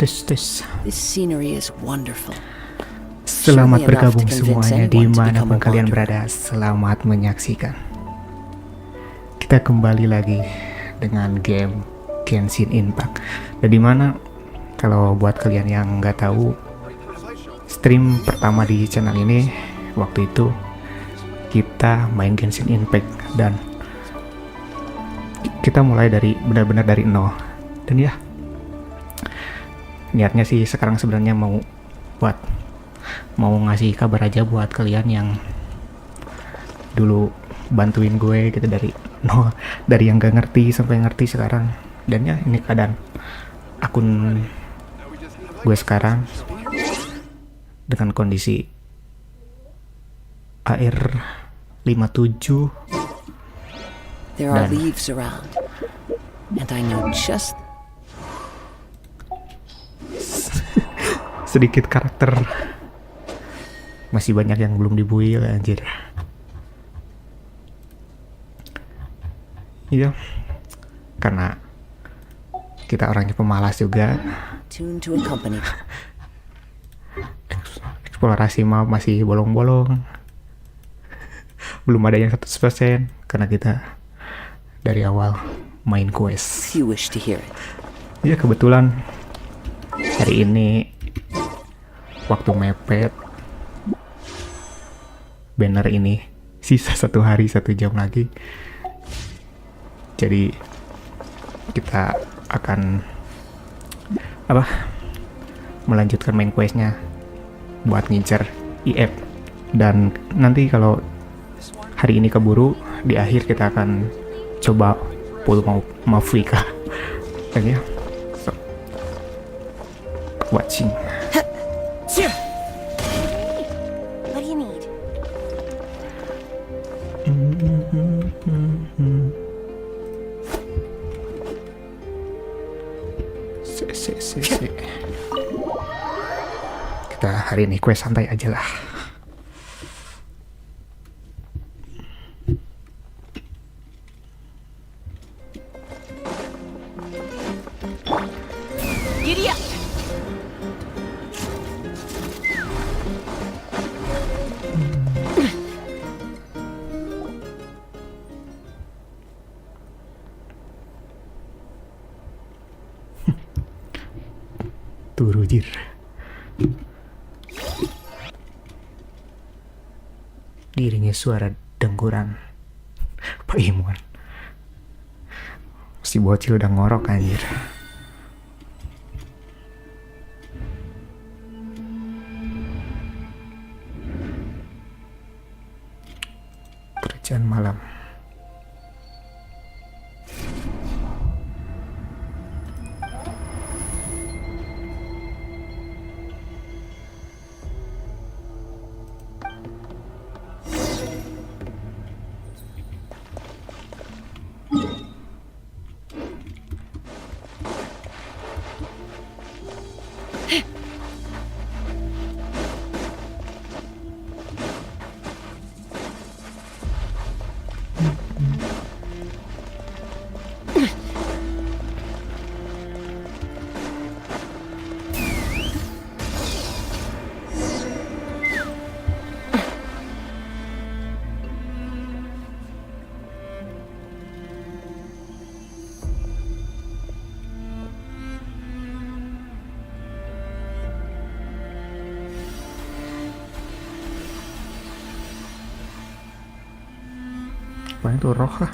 Tes tes. This scenery is wonderful. Selamat bergabung semuanya dimanapun kalian berada. Selamat menyaksikan. Kita kembali lagi dengan game Genshin Impact. Dan dimana kalau buat kalian yang nggak tahu, stream pertama di channel ini waktu itu kita main Genshin Impact dan kita mulai dari benar-benar dari nol. Dan ya, niatnya sih sekarang sebenarnya mau ngasih kabar aja buat kalian yang dulu bantuin gue gitu dari nol, dari yang gak ngerti sampai ngerti sekarang. Dan ya, ini keadaan akun gue sekarang dengan kondisi air 57. There are leaves around, and I know just sedikit karakter masih banyak yang belum dibuil, anjir. Iya, karena kita orangnya pemalas juga. tune to a company. Eksplorasi map masih bolong-bolong, belum ada yang 100% karena kita dari awal main quest. If you wish to hear it. Ya kebetulan hari ini waktu mepet, banner ini sisa 1 hari 1 jam lagi, jadi kita akan melanjutkan main questnya buat ngincer IF. Dan nanti kalau hari ini keburu, di akhir kita akan coba pull Mafika. Dan ya, so, watching. What do you need? Se. Kita hari ini quest santai aja lah. Giddy up! Turu jir. Diiringi suara dengkuran Pak Imun. Si bocil udah ngorok, anjir. Kerjaan malam. Apa itu roh kah?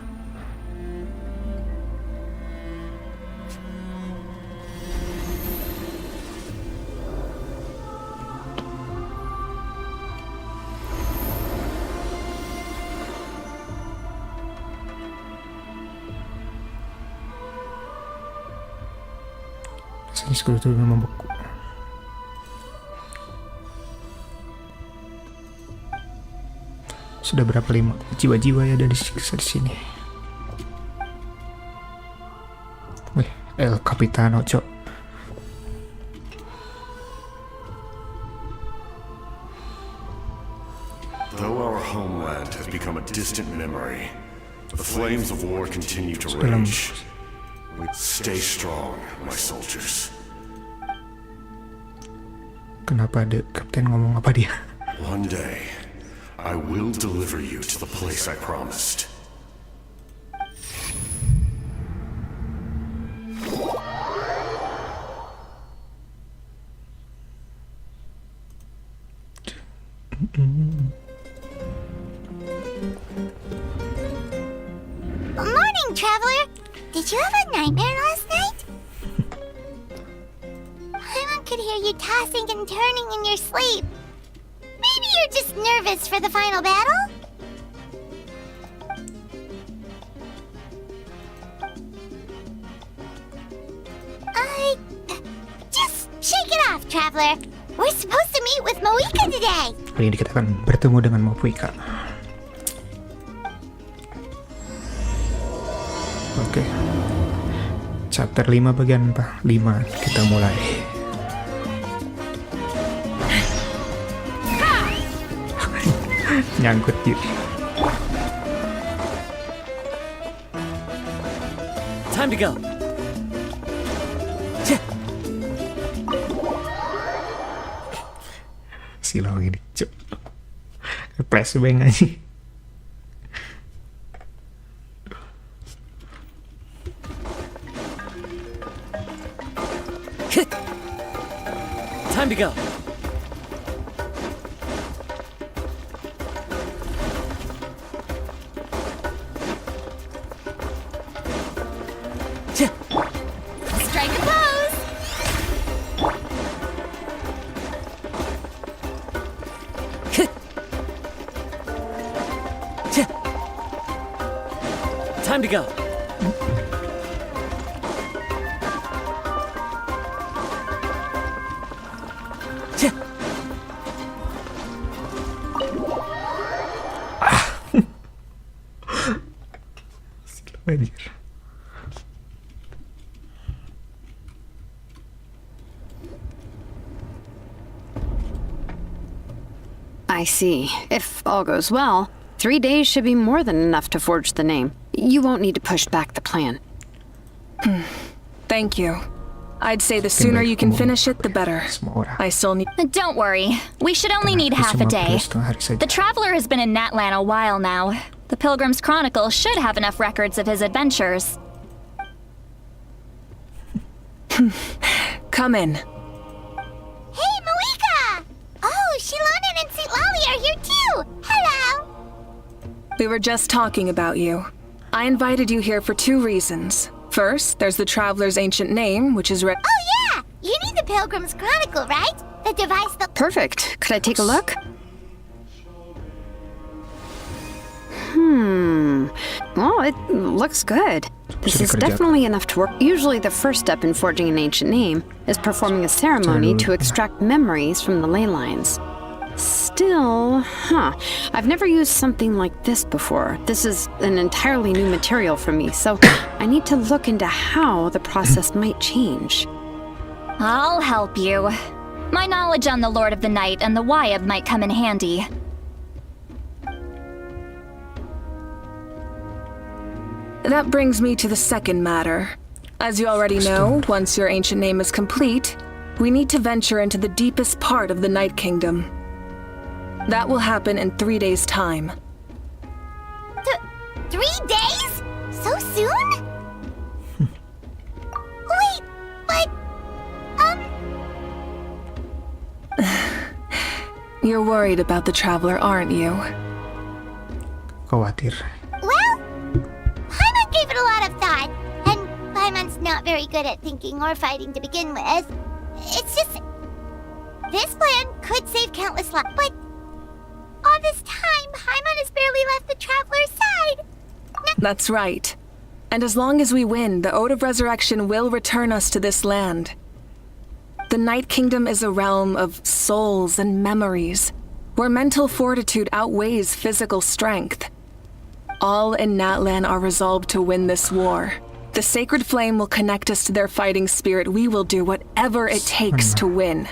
Rasanya sekutu membeku. Sudah berapa lima jiwa-jiwa ya ada disiksa di sini. Wih, El Capitano, cok. Though our homeland has become a distant memory, the flames of war continue to Dalam rage. Stay strong, my soldiers. Kenapa ada kapten ngomong apa dia? One day, I will deliver you to the place I promised. Morning, traveler. Did you have a nightmare last night? Paimon could hear you tossing and turning in your sleep. Maybe you're just nervous for the final battle? Just shake it off, traveler. We're supposed to meet with Moika today. Hari ini kita akan bertemu dengan Moika. Oke. Chapter 5 bagian 5 kita mulai. Nyangkut gitu. Time to go. Silau gini, cuk. Flashbang aja. Time to go. Strike a pose. Time to go. Silau anjir. I see. If all goes well, 3 days should be more than enough to forge the name. You won't need to push back the plan. Thank you. I'd say the sooner you can finish it, the better. Semua orang. I still need. Don't worry. We should only need half a day. The Traveler has been in Natlan a while now. The Pilgrim's Chronicle should have enough records of his adventures. Come in. Hey, Moika! Oh, Shilonen and St. Lolly are here too! Hello! We were just talking about you. I invited you here for 2 reasons. First, there's the Traveler's ancient name, which is Oh yeah! You need the Pilgrim's Chronicle, right? The device that... Perfect. Could I take a look? Well, it looks good. This is definitely enough to work. Usually the first step in forging an ancient name is performing a ceremony to extract memories from the ley lines. Still, I've never used something like this before. This is an entirely new material for me, so I need to look into how the process might change. I'll help you. My knowledge on the Lord of the Night and the Wyab might come in handy. That brings me to the second matter. As you already know, once your ancient name is complete, we need to venture into the deepest part of the Night Kingdom. That will happen in 3 days' time. 3 days? So soon? Wait, but... You're worried about the Traveler, aren't you? Khawatir. Well, Paimon gave it a lot of thought, and Paimon's not very good at thinking or fighting to begin with. It's just... This plan could save countless lives, but... All this time, Paimon has barely left the Traveler's side. That's right. And as long as we win, the Ode of Resurrection will return us to this land. The Night Kingdom is a realm of souls and memories, where mental fortitude outweighs physical strength. All in Natlan are resolved to win this war. The sacred flame will connect us to their fighting spirit. We will do whatever it takes to win.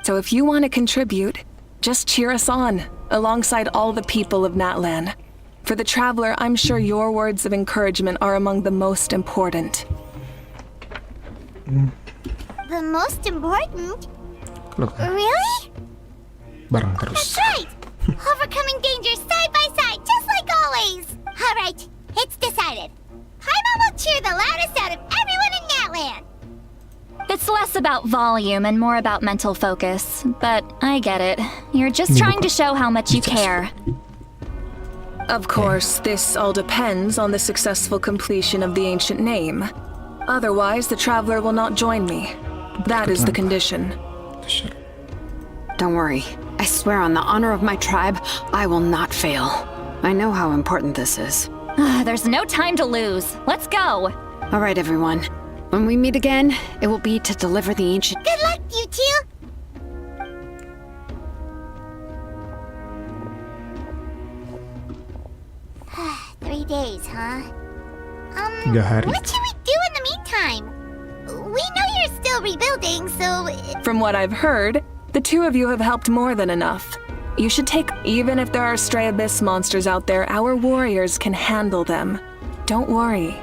So if you want to contribute, just cheer us on, alongside all the people of Natlan. For the Traveler, I'm sure your words of encouragement are among the most important. The most important? Loh, Really? bareng terus. That's right! Overcoming dangers side by side, just like always! Alright, it's decided. Paimon will cheer the loudest out of everyone in Natland! It's less about volume and more about mental focus. But I get it. You're just Ini trying to bukan show how much you bisa. care. Of course, this all depends on the successful completion of the ancient name. Otherwise, the traveler will not join me. That is the condition. Don't worry. I swear on the honor of my tribe, I will not fail. I know how important this is. There's no time to lose. Let's go. All right, everyone. When we meet again, it will be to deliver the ancient... Good luck, you two! Three days, huh? 3 hari. What should we do in the meantime? We know you're still rebuilding, so... From what I've heard, the two of you have helped more than enough. You should take... Even if there are stray abyss monsters out there, our warriors can handle them. Don't worry.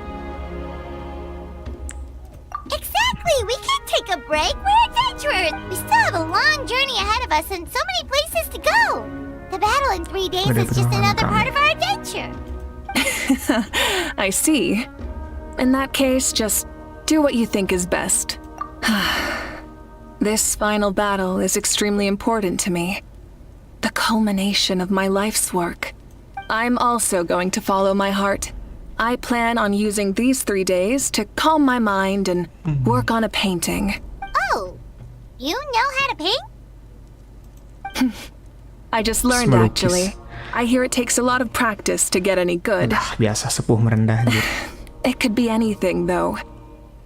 Exactly! We can't take a break! We're adventurers! We still have a long journey ahead of us and so many places to go! The battle in 3 days Udah is just pengalaman another kamu. part of our adventure! I see. In that case, just do what you think is best. This final battle is extremely important to me. The culmination of my life's work. I'm also going to follow my heart. I plan on using these 3 days to calm my mind and work on a painting. Oh! You know how to paint? I just learned, Melukis. actually. I hear it takes a lot of practice to get any good. Biasa sepuh merendah anjir. It could be anything, though.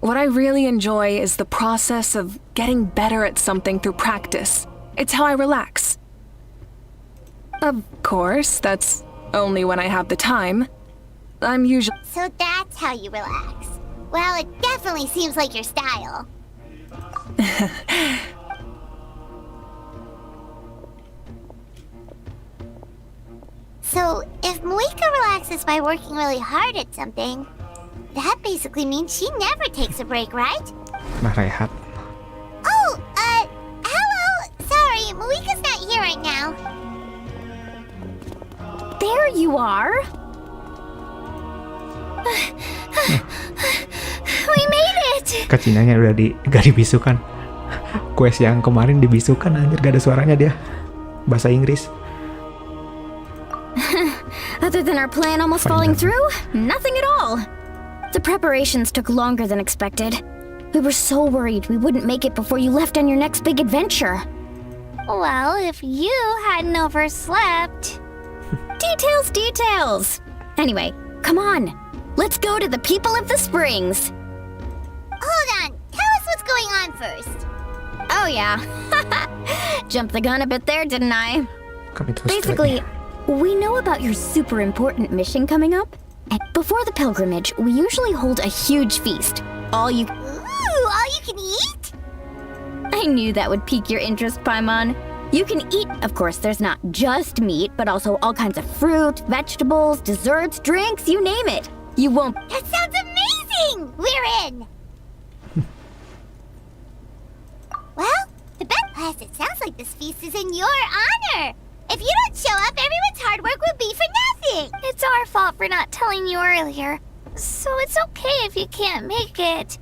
What I really enjoy is the process of getting better at something through practice. It's how I relax. Of course, that's only when I have the time. I'm usually... So that's how you relax. Well, it definitely seems like your style. So, if Moika relaxes by working really hard at something, that basically means she never takes a break, right? Nah, rehat. Oh, hello! Sorry, Moika's not here right now. There you are. We made it! Kacinanya udah gak dibisukan. Quest yang kemarin dibisukan anjir, gak ada suaranya dia. Bahasa Inggris. Other than our plan almost falling through, nothing at all. The preparations took longer than expected. We were so worried we wouldn't make it before you left on your next big adventure. Well, if you hadn't overslept... Details! Anyway, come on. Let's go to the people of the springs. Hold on, tell us what's going on first. Oh yeah. Jumped the gun a bit there, didn't I? Kan itu Basically, we know about your super important mission coming up. And before the pilgrimage, we usually hold a huge feast. Ooh, all you can eat? I knew that would pique your interest, Paimon. You can eat, of course, there's not just meat, but also all kinds of fruit, vegetables, desserts, drinks, you name it. You won't... That sounds amazing! We're in! Well, to bet past, it sounds like this feast is in your honor. If you don't show up, everyone's hard work will be for nothing. It's our fault for not telling you earlier. So it's okay if you can't make it.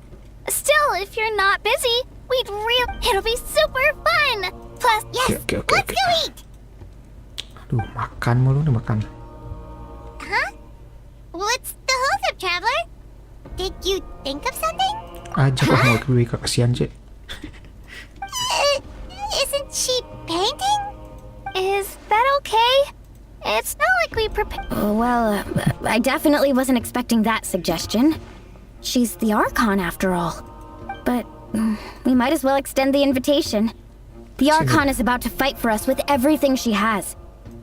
Still, if you're not busy, it'll be super fun. Plus, Yes, Okay. let's go eat! Aduh, makan mulu nih makan. Huh? What's the holdup, traveler? Did you think of something? Ajak lah mau ke kasihan sih. Isn't she painting? is that okay? It's not like we prepared. Well, I definitely wasn't expecting that suggestion. She's the Archon, after all. But we might as well extend the invitation. The Archon is about to fight for us with everything she has.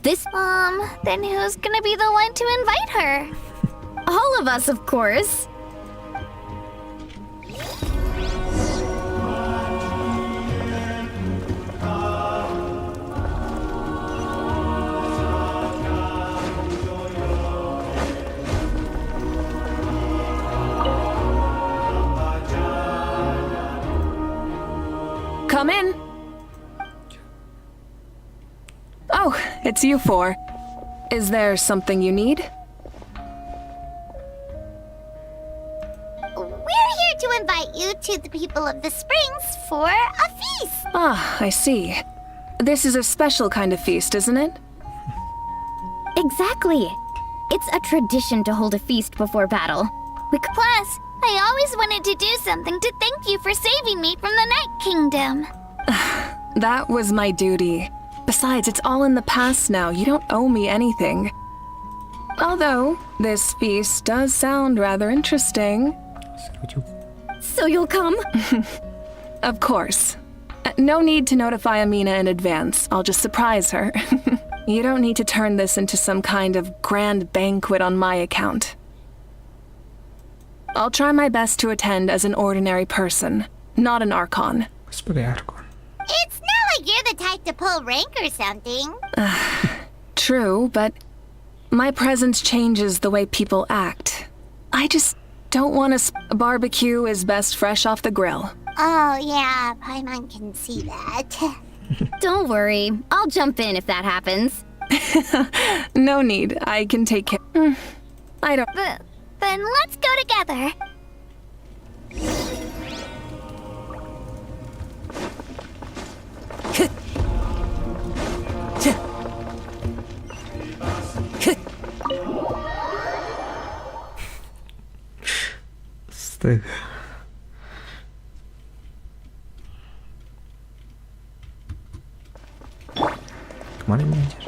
This... Then who's gonna be the one to invite her? all of us, of course. Come in. it's you four. Is there something you need? We're here to invite you to the people of the Springs for a feast. Ah, I see. This is a special kind of feast, isn't it? Exactly. It's a tradition to hold a feast before battle. Plus, I always wanted to do something to thank you for saving me from the Night Kingdom. That was my duty. Besides, it's all in the past now. You don't owe me anything. Although, this feast does sound rather interesting. Seru juga. So you'll come? Of course. No need to notify Amina in advance. I'll just surprise her. You don't need to turn this into some kind of grand banquet on my account. I'll try my best to attend as an ordinary person, not an Archon. Sebagai Archon. It's not like you're the type to pull rank or something. True, but my presence changes the way people act. I just don't want to... Barbecue is best fresh off the grill. Oh, yeah, Paimon can see that. Don't worry. I'll jump in if that happens. No need. I can take care... I don't... Then let's go together. Astaga. Kemana ini anjir?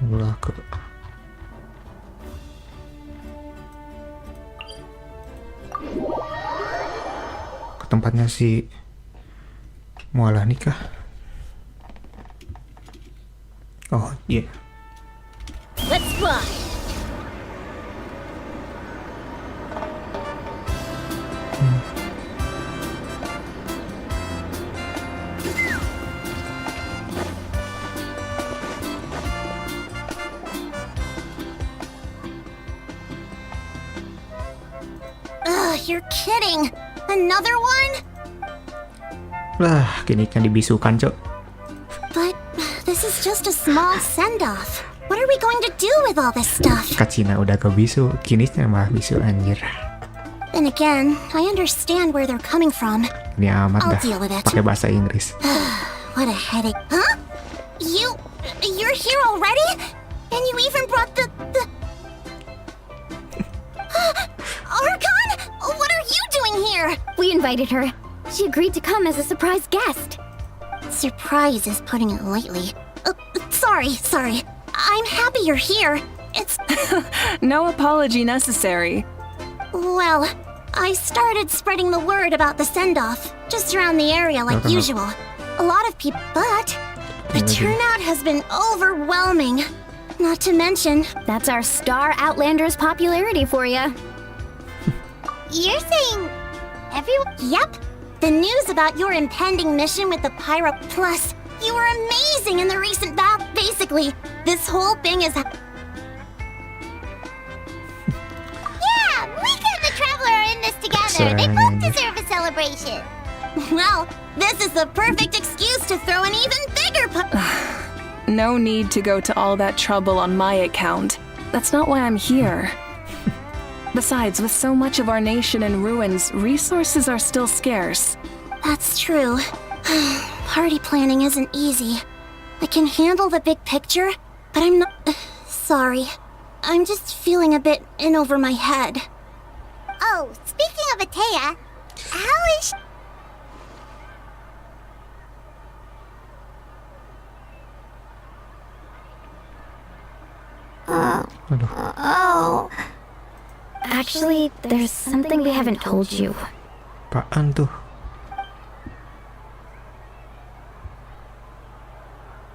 Ulah ke tempatnya si mualah nikah. Oh iya. Let's fly. You're kidding. Another one? Lah, kini kan dibisukan, Cok. But this is just a small send-off. What are we going to do with all this stuff? Kak Cina udah ke bisu, kini malah bisu anjir. Then again, I understand where they're coming from. Ini amat I'll dah. deal with it. Pakai bahasa Inggris. What a headache. Huh? You're here already? And you even brought the... Archon? What are you doing here? We invited her. She agreed to come as a surprise guest. Surprise is putting it lightly. Sorry. I'm happy you're here. It's... No apology necessary. Well, I started spreading the word about the send-off, just around the area like usual. A lot of people, but the turnout has been overwhelming. Not to mention... That's our star Outlander's popularity for you. You're saying... everyone? Yep. The news about your impending mission with the Pyro... Plus, you were amazing in the recent battle. Basically, this whole thing is... Yeah, Mika and the Traveler are in this together. They both deserve a celebration. Well, this is the perfect excuse to throw an even bigger... No need to go to all that trouble on my account. That's not why I'm here. Besides, with so much of our nation in ruins, resources are still scarce. That's true. Party planning isn't easy. I can handle the big picture, but I'm not... Sorry. I'm just feeling a bit in over my head. Oh, speaking of Atea, how is she... Oh. Actually, there's something we haven't told you. Apaan tuh?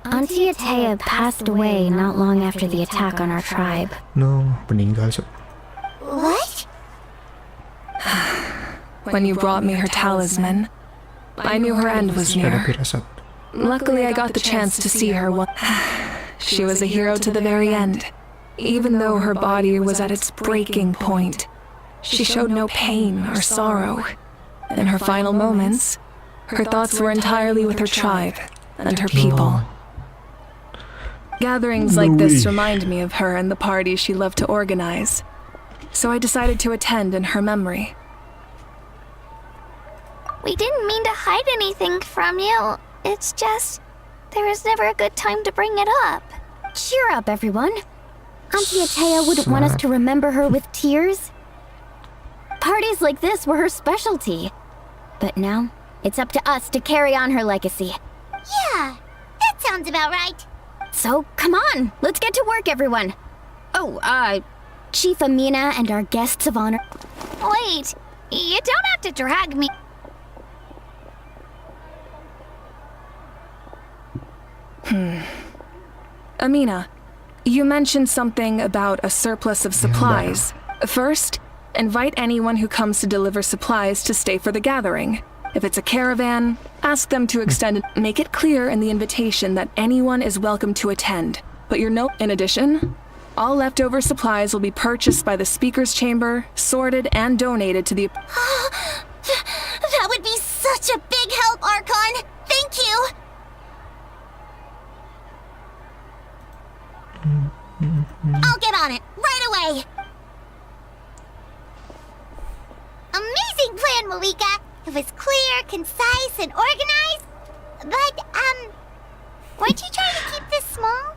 Auntie Atea passed away not long after the attack on our tribe. No, meninggal, Cok. What? When you brought me her talisman, I knew her end was Ada near. firasat. Luckily, I got the chance to see her once. She was a hero to the very end. Even though her body was at its breaking point, she showed no pain or sorrow. In her final moments, her thoughts were entirely with her tribe. and her people. Gatherings like this remind me of her and the parties she loved to organize. So I decided to attend in her memory. We didn't mean to hide anything from you. It's just, there was never a good time to bring it up. Cheer up, everyone. Auntie Atea wouldn't want us to remember her with tears. Parties like this were her specialty. But now, it's up to us to carry on her legacy. Yeah, that sounds about right. So, come on, let's get to work, everyone. Oh, Chief Amina and our guests of honor. Wait, you don't have to drag me. Amina, you mentioned something about a surplus of supplies. First, invite anyone who comes to deliver supplies to stay for the gathering. If it's a caravan, ask them to extend it. Make it clear in the invitation that anyone is welcome to attend. But in addition, all leftover supplies will be purchased by the speaker's chamber, sorted, and donated to the... That would be such a big help, Archon. Thank you. I'll get on it right away. Amazing plan, Malika. It was clear, concise, and organized. But, weren't you trying to keep this small?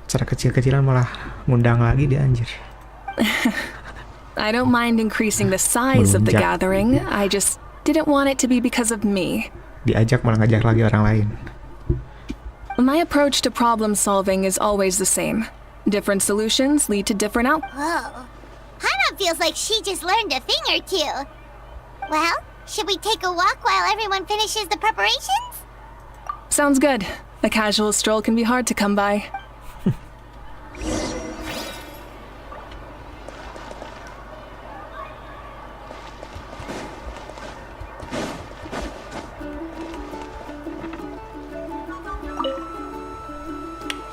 Cara kecil-kecilan malah ngundang lagi dia, anjir. I don't mind increasing the size of the gathering. I just didn't want it to be because of me. Diajak malah ngajak lagi orang lain. My approach to problem solving is always the same. Different solutions lead to different outcomes. Whoa. Hana feels like she just learned a thing or two. Well, should we take a walk while everyone finishes the preparations? Sounds good. A casual stroll can be hard to come by.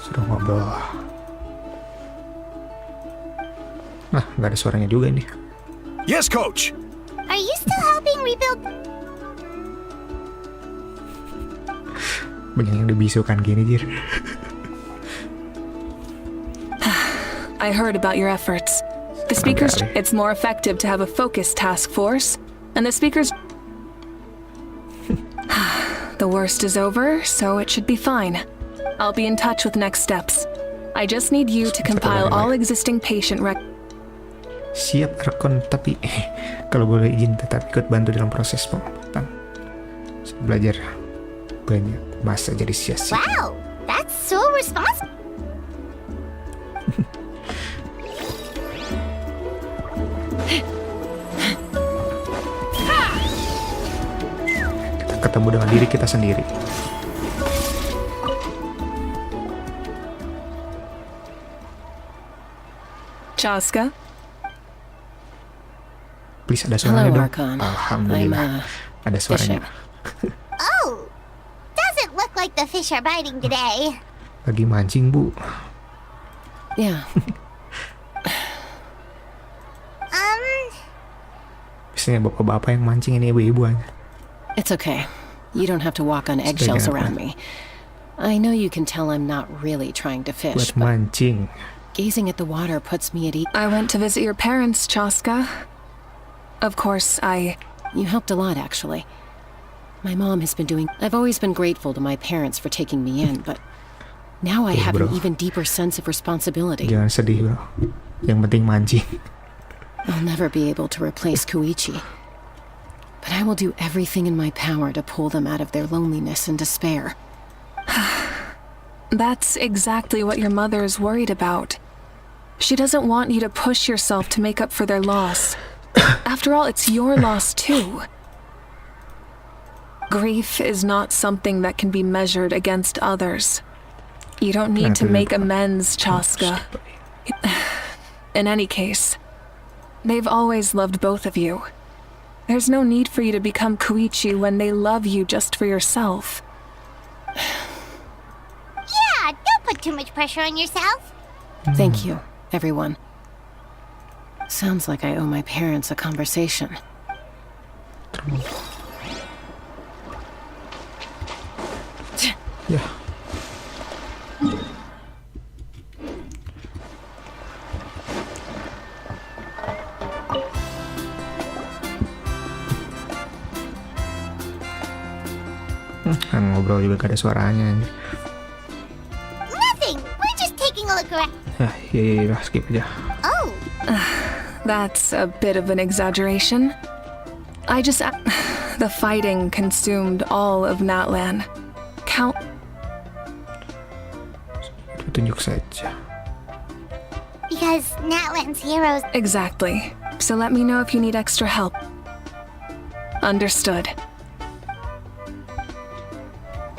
Sudah ngobrol. Nah, nggak ada suaranya juga ini. Yes, Coach! Are you still helping rebuild? Banyak yang dibisukan gini, Jir. I heard about your efforts. The speakers, it's more effective to have a focused task force, and the speakers... The worst is over, so it should be fine. I'll be in touch with next steps. I just need you to compile all existing patient Siap, Arkon, tapi kalau boleh izin tetap ikut bantu dalam proses pengobatan. Saya belajar banyak, masa jadi sia-sia. Wow, that's so responsible. Kita ketemu dengan diri kita sendiri. Chaska? Please, ada suaranya Hello, dong. Archon. Alhamdulillah. Ada suaranya. Oh, doesn't look like the fish are biting today. Lagi mancing, Bu. Yeah. Biasanya bapak-bapak yang mancing, ini ibu-ibu aja. It's okay. You don't have to walk on eggshells around me. I know you can tell I'm not really trying to fish, Buat but mancing. gazing at the water puts me at ease. I went to visit your parents, Chaska. Of course, You helped a lot, actually. My mom has been doing... I've always been grateful to my parents for taking me in, but now I have an even deeper sense of responsibility. Jangan sedih, bro. Yang penting mancing. I'll never be able to replace Koichi, but I will do everything in my power to pull them out of their loneliness and despair. That's exactly what your mother is worried about. She doesn't want you to push yourself to make up for their loss. After all, it's your loss too. Grief is not something that can be measured against others. You don't need to make amends, Chaska. In any case, they've always loved both of you. There's no need for you to become Koichi when they love you just for yourself. Yeah, don't put too much pressure on yourself. Thank you, everyone. Sounds like I owe my parents a conversation. Ya. Kan ngobrol juga gak ada suaranya anjir. Nothing. We're just taking a look around. Iya, skip aja. Oh, That's a bit of an exaggeration. The fighting consumed all of Natlan. Tunjuk saja. because Natlan's heroes. Exactly. So let me know if you need extra help. Understood.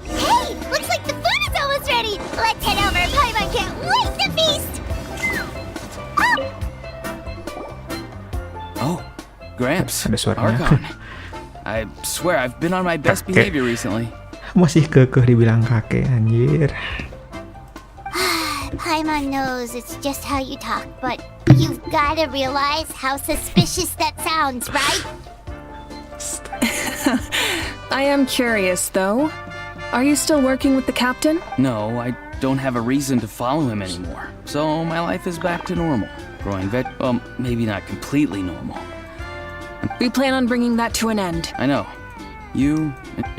Hey, looks like the food is almost ready. Let's head over. Paimon can't wait to feast. Oh, Gramps. Ada suaranya. Archon. I swear I've been on my best Kakek. behavior recently. Masih kekeh dibilang kakek anjir. Paimon knows it's just how you talk, but you've gotta realize how suspicious that sounds, right? I am curious, though. Are you still working with the captain? No, I don't have a reason to follow him anymore. So my life is back to normal. Growing well, maybe not completely normal. We plan on bringing that to an end. I know. You're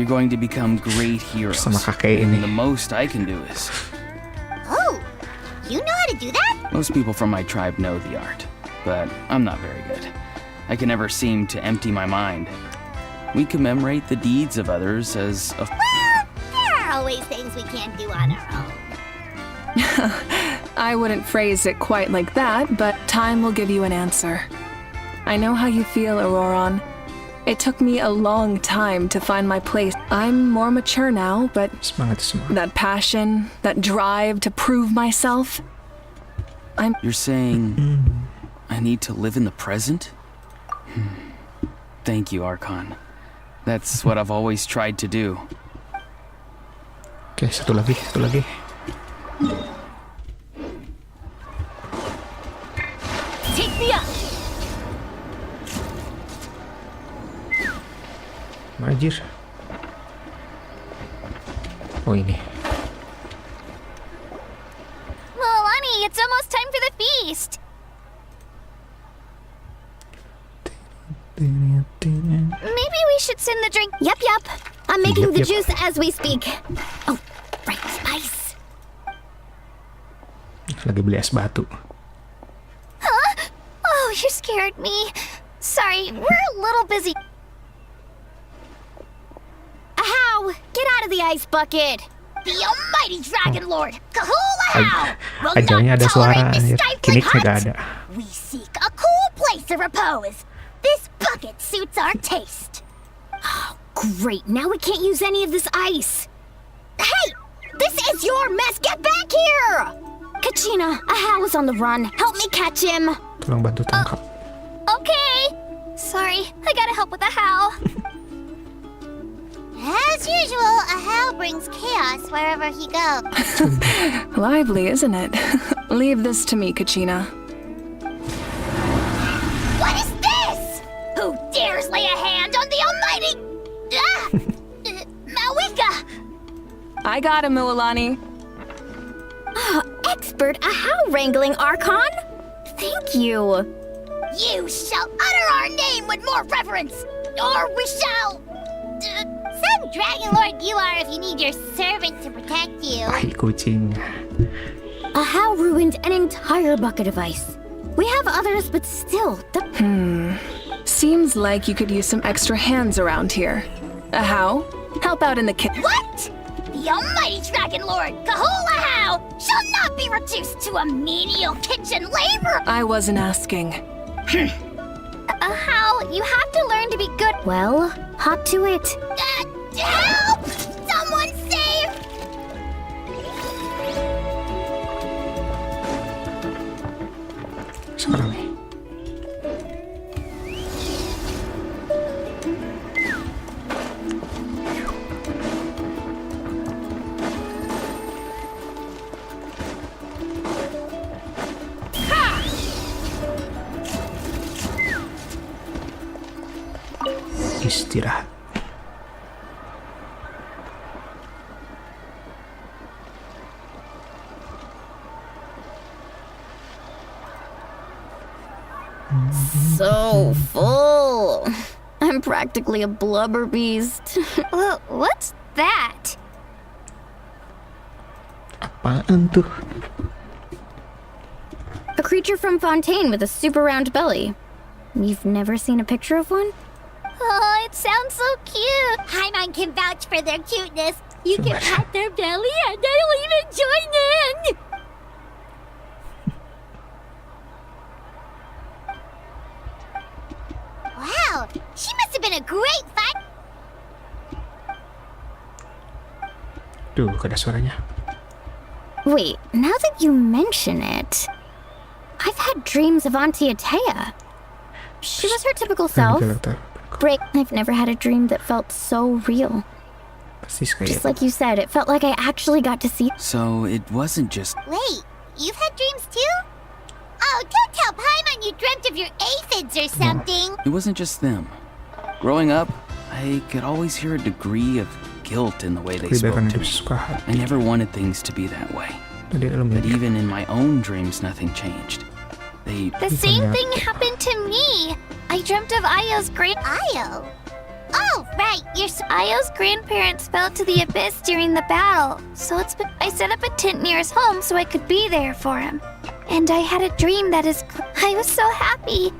going to become great heroes. Sama kakek ini. And the most I can do is... Oh, you know how to do that? Most people from my tribe know the art, but I'm not very good. I can never seem to empty my mind. We commemorate the deeds of others as a... Well, there are always things we can't do on our own. I wouldn't phrase it quite like that, but time will give you an answer. I know how you feel, Auroron. It took me a long time to find my place. I'm more mature now, but Semangat. that passion, that drive to prove myself, You're saying I need to live in the present? Thank you, Archon. That's what I've always tried to do. Oke, satu lagi. Take me up. Anjir. Oh ini. Milani, it's almost time for the feast. Maybe we should send the drink. Yep. I'm making the Yep. juice as we speak. Oh, right, spice. Lagi beli es batu. Huh? Oh, you scared me. Sorry, we're a little busy. Ahow! Get out of the ice bucket! The almighty Dragon Lord, Kahula How, will Ajalnya not ada suara tolerate this anjir. stifling Kinixnya gak hut. ada. We seek a cool place of repose. This bucket suits our taste. Great, now we can't use any of this ice. Hey! This is your mess! Get back here! Kachina, Ahow is on the run. Help me catch him! Tolong bantu tangkap. Okay. Sorry, I gotta help with the how. As usual, Ahau brings chaos wherever he goes. lively, isn't it? Leave this to me, Kachina. What is this? Who dares lay a hand on the almighty... Mawika! I got him, Milani. Expert Ahow wrangling, Archon? Thank you. You shall utter our name with more reverence, or we shall... some Dragon Lord you are if you need your servant to protect you. Tai kucing. Ahow ruined an entire bucket of ice. We have others, but still, Seems like you could use some extra hands around here. How? Help out in the kitchen. What? The almighty Dragon Lord, Kahula How, shall not be reduced to a menial kitchen labor. I wasn't asking. How? You have to learn to be good. well, hop to it. Help! Someone save! Sekarang nih. Istirahat. So full. I'm practically a blubber beast. Well, what's that? Apaan tuh? A creature from Fontaine with a super round belly. You've never seen a picture of one? Oh, it sounds so cute. Paimon can vouch for their cuteness. You can pat their belly and they'll even join in. Wow, she must have been a great fight. Tuh, ada suaranya. Wait, now that you mention it, I've had dreams of Auntie Atea. She was her typical self. Break. I've never had a dream that felt so real. Just like you said, it felt like I actually got to see. So it wasn't just... Wait, you've had dreams too? Oh, don't tell Paimon you dreamt of your aphids or something. It wasn't just them. Growing up, I could always hear a degree of guilt in the way they spoke to me. I never wanted things to be that way. But even in my own dreams, nothing changed. The same thing happened to me. I dreamt of Ayo's Ayo? Oh, right, Ayo's grandparents fell to the abyss during the battle, so I set up a tent near his home so I could be there for him. And I had a dream I was so happy.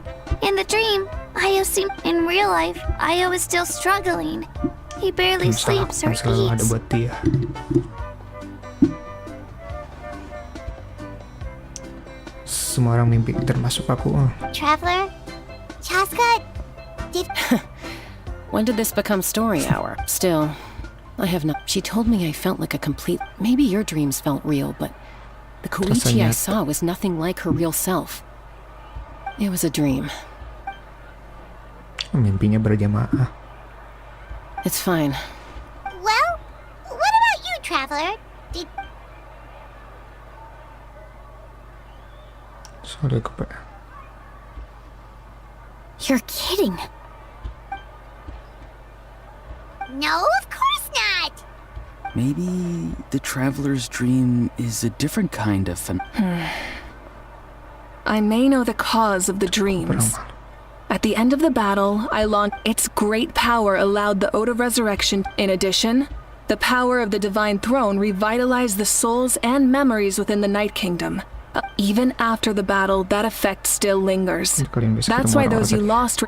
In the dream, Ayo seemed... In real life, Ayo is still struggling. He barely sleeps or eats. Semua orang mimpi, termasuk aku. Traveler? Chaska? When did this become story hour? Still, I have not... She told me I felt like a complete... Maybe your dreams felt real, but... The Koichi I saw was nothing like her real self. It was a dream. Mimpinya berjamaah. It's fine. Well, what about you, Traveler? Sorry, Kabar. You're kidding. No, of course not. Maybe the traveler's dream is a different kind of I may know the cause of the dreams. At the end of the battle, I launched its great power allowed the Ode of Resurrection. In addition, the power of the Divine Throne revitalized the souls and memories within the Night Kingdom. Even after the battle, that effect still lingers. That's why those you lost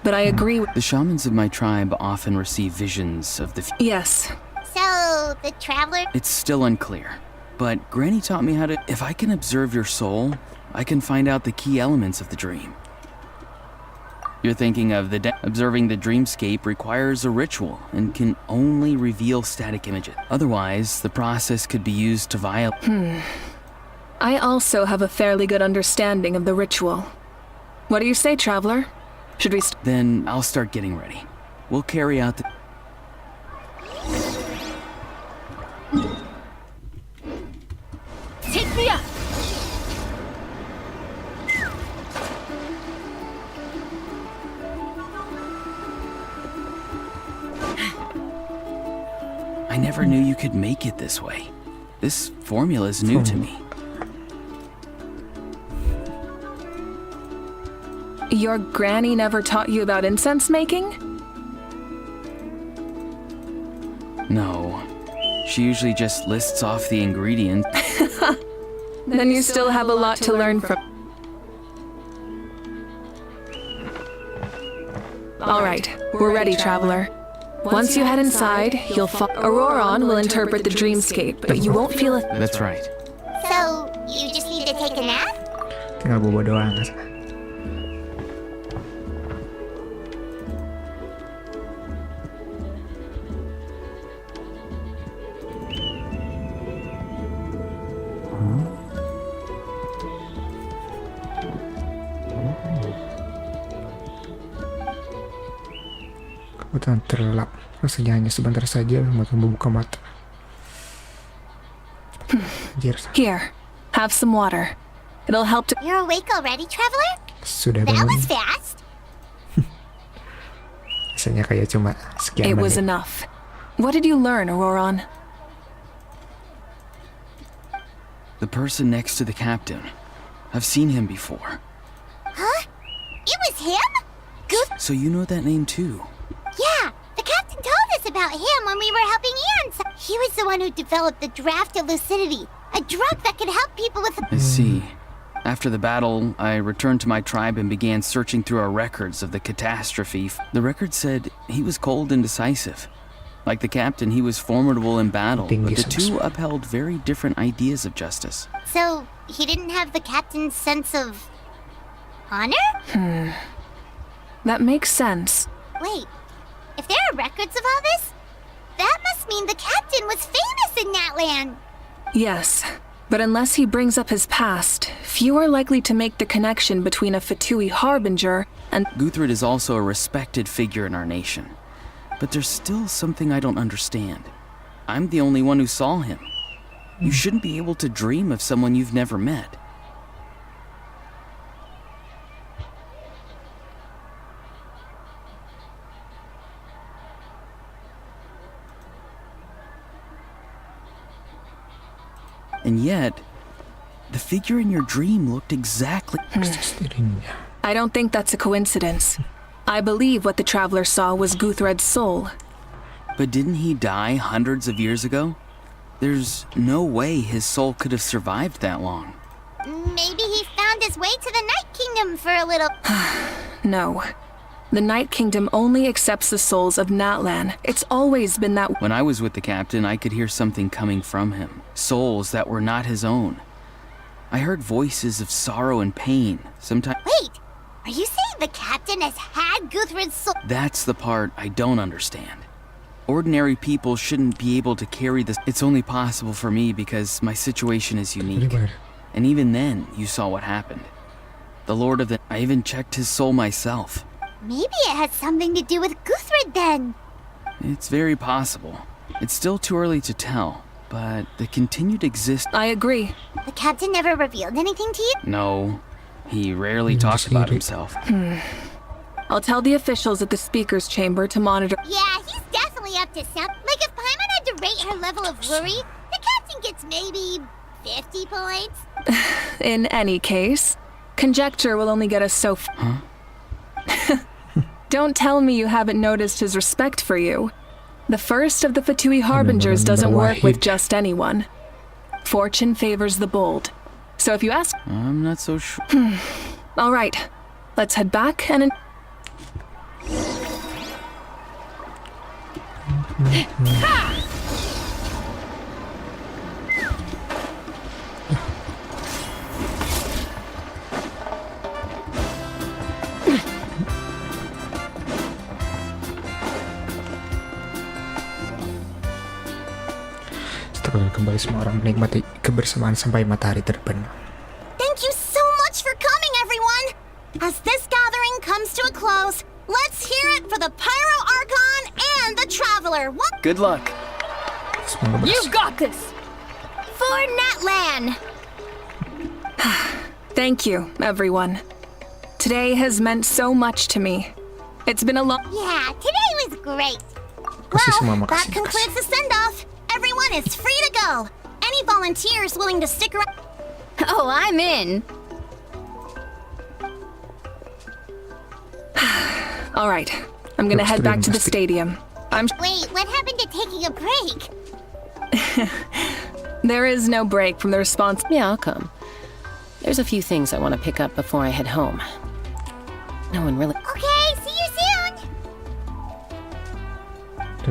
But I agree with... The shamans of my tribe often receive visions of the... Yes. So, the Traveler... It's still unclear. But Granny taught me how to... If I can observe your soul, I can find out the key elements of the dream. You're thinking of observing the dreamscape requires a ritual and can only reveal static images. Otherwise, the process could be used to violate... I also have a fairly good understanding of the ritual. What do you say, Traveler? Should we... Then I'll start getting ready. We'll carry out the... Take me up! I never knew you could make it this way. This formula is new to me. Your granny never taught you about incense making? No. She usually just lists off the ingredients. Then you still have a lot to learn from... Alright, we're ready, Traveler. Once you head inside, you'll Auroron will interpret the dreamscape, but you won't feel a... That's right. So, you just need to take a nap? Tinggal bobo doang. Kebetulan terlelap, rasanya hanya sebentar saja untuk membuka mata. Here, have some water. It'll help to... You're awake already, Traveler? Sudah That bangun. was fast. Rasanya kayak cuma sekian It was menit. enough. What did you learn, Auroron? The person next to the captain. I've seen him before. Huh? It was him? So you know that name too? Yeah, the captain told us about him when we were helping Ian. He was the one who developed the draft of lucidity, a drug that could help people with... I see. After the battle, I returned to my tribe and began searching through our records of the catastrophe. The record said he was cold and decisive. Like the captain, he was formidable in battle, but the two upheld very different ideas of justice. So, he didn't have the captain's sense of... honor? That makes sense. Wait, if there are records of all this, that must mean the captain was famous in that land. Yes, but unless he brings up his past, few are likely to make the connection between a Fatui harbinger and... Guthred is also a respected figure in our nation. But there's still something I don't understand. I'm the only one who saw him. You shouldn't be able to dream of someone you've never met. And yet, the figure in your dream looked exactly... I don't think that's a coincidence. I believe what the traveler saw was Guthred's soul. But didn't he die hundreds of years ago? There's no way his soul could have survived that long. Maybe he found his way to the Night Kingdom for a little... No. The Night Kingdom only accepts the souls of Natlan. It's always been that... When I was with the captain, I could hear something coming from him. Souls that were not his own. I heard voices of sorrow and pain. Sometimes... Wait! Are you saying the captain has had Guthred's soul? That's the part I don't understand. Ordinary people shouldn't be able to carry this. It's only possible for me because my situation is unique. And even then, you saw what happened. The Lord of the... I even checked his soul myself. Maybe it has something to do with Guthred then. It's very possible. It's still too early to tell, but the continued I agree. The captain never revealed anything to you? No. He rarely talks about himself. I'll tell the officials at the speaker's chamber to monitor... Yeah, he's definitely up to something. Like if Paimon had to rate her level of worry, the captain gets maybe 50 points. In any case, conjecture will only get us so... Don't tell me you haven't noticed his respect for you. The first of the Fatui harbingers doesn't work with just anyone. Fortune favors the bold. So if you ask... I'm not so sure. All right, let's head back and... Setelah kembali semua orang menikmati kebersamaan sampai matahari terbenam. Thank you so much for coming, everyone! As this gathering comes to a close, let's hear it for the Pyro Archon and the Traveler. What? Good luck. Semoga You berhasil. got this! For Natlan! Thank you, everyone. Today has meant so much to me. It's been a long... Yeah, today was great. Kasih semua, Well, that makasih, concludes the send-off. Everyone is free to go. Any volunteers willing to stick around? Oh, I'm in. All right, I'm gonna head back to the stadium. Wait, what happened to taking a break? There is no break from the response. Yeah, I'll come. There's a few things I want to pick up before I head home. No one really... Okay, see you soon.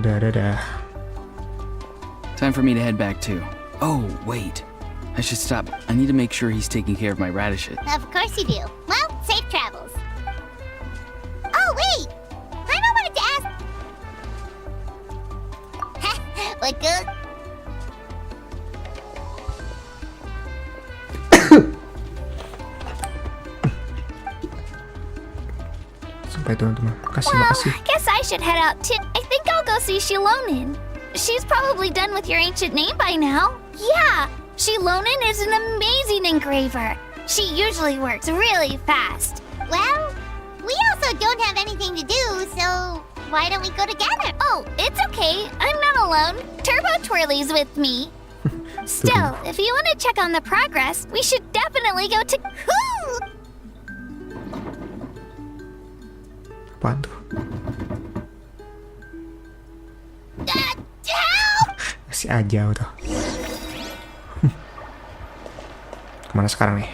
Dadah. Time for me to head back too. Oh, wait. I should stop. I need to make sure he's taking care of my radishes. Of course you do. Well, safe travels. Oh, wait! Paimon wanted to ask... What good? Sampai teman-teman. Makasih. Guess I should head out too. I think I'll go see Shilonin. She's probably done with your ancient name by now. Yeah, Shilonin is an amazing engraver. She usually works really fast. Well, we also don't have anything to do, so why don't we go together? Oh, it's okay. I'm not alone. Turbo Twirly's with me. Still, if you want to check on the progress, we should definitely go to... Apaan tuh? Si aja tuh. Kemana sekarang nih?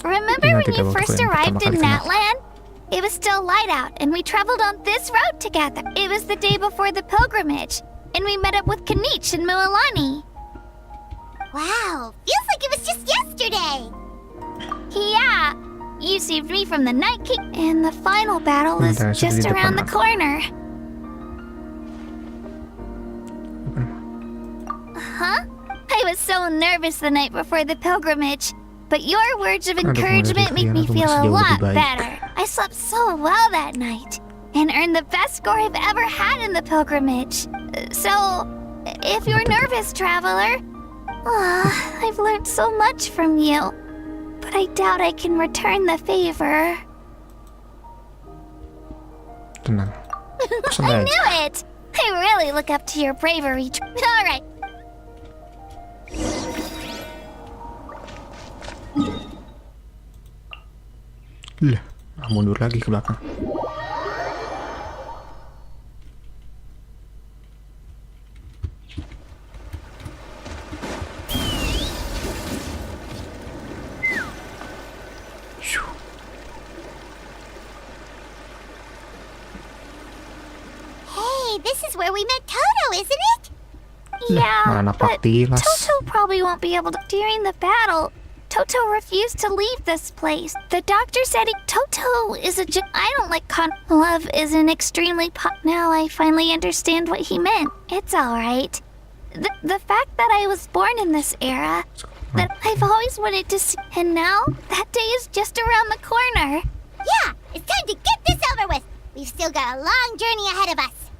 Remember when you first arrived in Natland? It was still light out, and we traveled on this road together. It was the day before the pilgrimage, and we met up with Kanich and Mualani. Wow, feels like it was just yesterday. Yeah, you saved me from the Night King, and the final battle is just around the corner. Huh? I was so nervous the night before the pilgrimage. But your words of encouragement make me feel a lot better. I slept so well that night and earned the best score I've ever had in the pilgrimage. So, if you're nervous, traveler, I've learned so much from you, but I doubt I can return the favor. Tenang. I knew it! I really look up to your bravery. Alright. Lah, mundur lagi ke belakang. Hey, this is where we met Toto, isn't it? Yeah, anak but paktilas. Toto probably won't be able to. During the battle, Toto refused to leave this place. The doctor said Toto is I don't like love is an extremely now I finally understand what he meant. It's alright. The fact that I was born in this era, that I've always wanted to see, and now that day is just around the corner. Yeah, it's time to get this over with. We've still got a long journey ahead of us.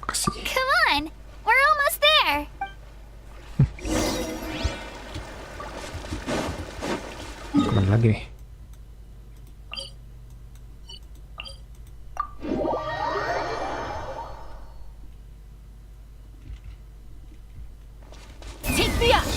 Makasih. Come on, we're almost there. Kemana lagi nih? Take me up.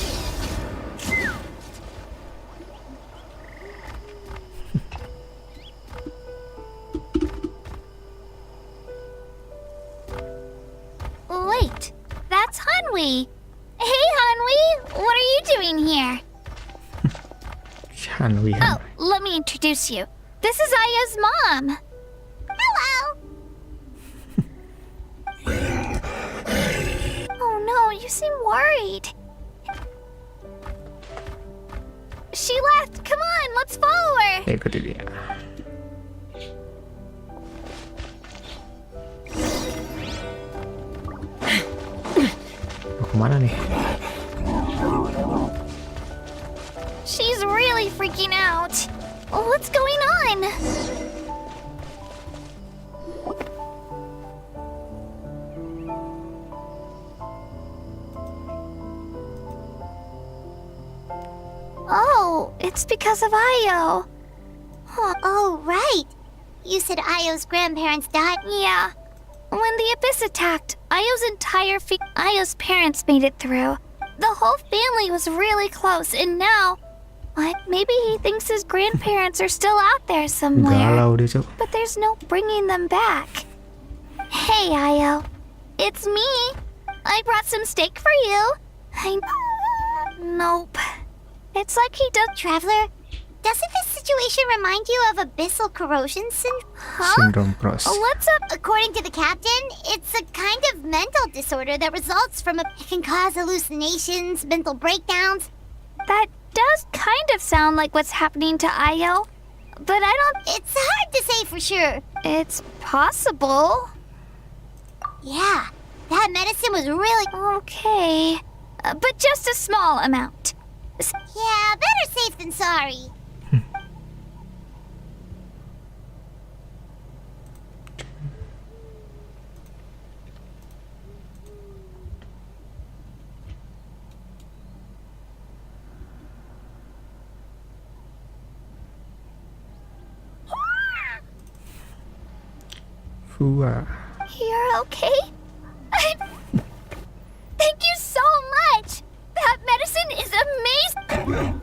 Wait, that's Hanwi. Hey, Hanwi, what are you doing here? Hanwi. Oh, let me introduce you. This is Aya's mom. Hello. Oh no, you seem worried. She left. Come on, let's follow her. Ikuti dia. Mau kemana nih? She's really freaking out. What's going on? Oh, it's because of Ayo. Oh, right. You said Ayo's grandparents died. Yeah. When the Abyss attacked, Ayo's parents made it through. The whole family was really close, and now... maybe he thinks his grandparents are still out there somewhere. Galau dia, Cok. But there's no bringing them back. Hey, Ayo. It's me. I brought some steak for you. Nope. It's like he does... Traveler, doesn't this situation remind you of abyssal corrosion syndrome? Huh? Syndrome Cross. What's up? According to the captain, it's a kind of mental disorder that results from It can cause hallucinations, mental breakdowns. That does kind of sound like what's happening to Ayo. But I don't... It's hard to say for sure. It's possible. Yeah, that medicine was really... Okay. But just a small amount. Yeah, better safe than sorry. Fua. You're okay? Thank you so much! That medicine is amazing!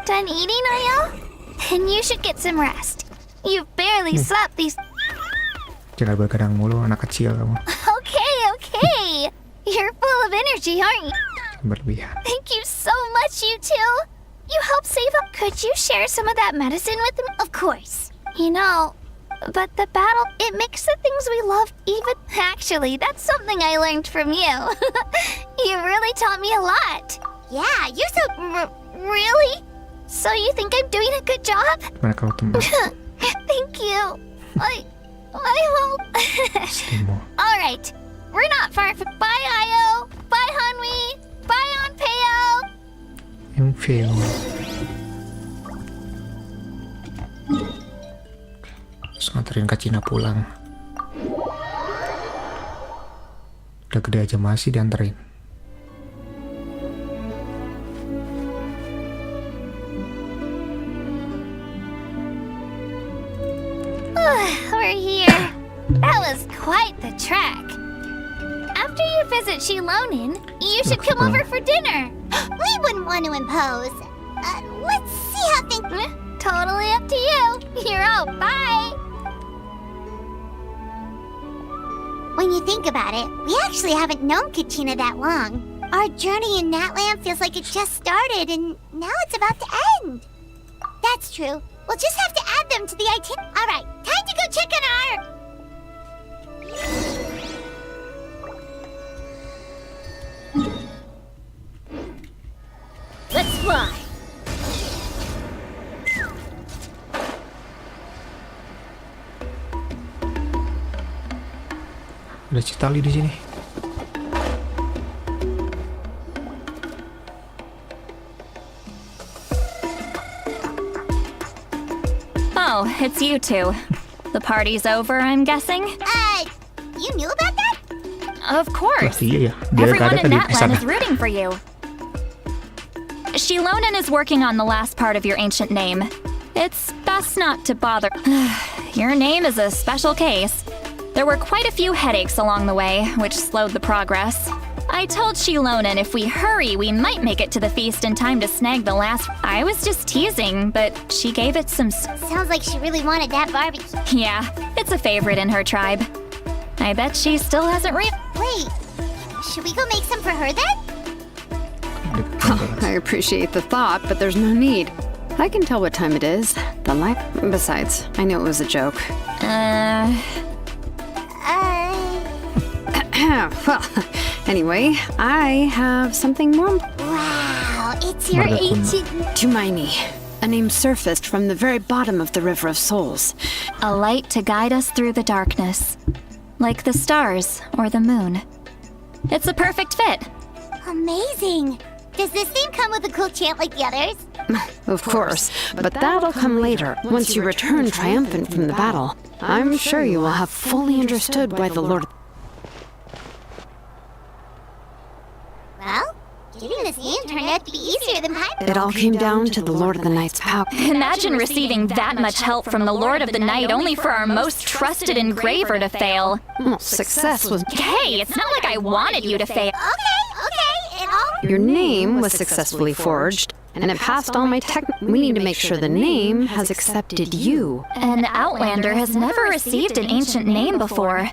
Done eating, Ayel? Then you should get some rest. You've barely slept these... Jangan bergadang mulu, anak kecil kamu. Okay. You're full of energy, aren't you? Berlebihan. Thank you so much, you two. You helped save up. Could you share some of that medicine with me? Of course. You know, but the battle, it makes the things we love even... Actually, that's something I learned from you. You really taught me a lot. Yeah, you're so... Really? So you think I'm doing a good job? Gimana kalau teman? Thank you. I hope... Stimo. Alright, we're not far from... Bye, Ayo. Bye, Hanwi. Bye, Onpeo. Infil. Terus nganterin Kak Cina pulang. Udah gede aja masih dianterin. We're here. That was quite the trek. After you visit Shilonin, you should come over for dinner. We wouldn't want to impose. Let's see how things... Totally up to you. You're out. Bye. When you think about it, we actually haven't known Kachina that long. Our journey in Natland feels like it just started, and now it's about to end. That's true. We'll just have to add them to the itinerary. All right, time to go check on our... Let's fly. Ada Citali di sini. Oh, it's you two. The party's over, I'm guessing? You knew about that? Of course. Iya ya. Dia Everyone ada in tadi di Natland sana. is rooting for you. Shilonin is working on the last part of your ancient name. It's best not to bother. Your name is a special case. There were quite a few headaches along the way, which slowed the progress. I told Shilonin if we hurry, we might make it to the feast in time to snag the last... I was just teasing, but she gave it some... Sounds like she really wanted that barbecue. Yeah, it's a favorite in her tribe. I bet she still hasn't Wait, should we go make some for her then? I appreciate the thought, but there's no need. I can tell what time it is. The light... Besides, I knew it was a joke. Well, anyway, I have something more... Wow, it's your ancient... Tumaini. A name surfaced from the very bottom of the River of Souls. A light to guide us through the darkness. Like the stars or the moon. It's a perfect fit. Amazing. Does this name come with a cool chant like the others? Of course, but that'll come later, once you return triumphant from the battle. I'm sure you will have fully understood why the Lord... Well, getting this name turned out to be easier than pie. It all came down to the Lord of the Night's power. Imagine receiving that much help from the Lord of the Night only for our most trusted engraver to fail. Well, success was... Hey, it's not like I wanted you to fail. Okay, it all... Your name was successfully forged, and it passed all my tech... We need to make sure the name has accepted you. An Outlander has never received an ancient name before.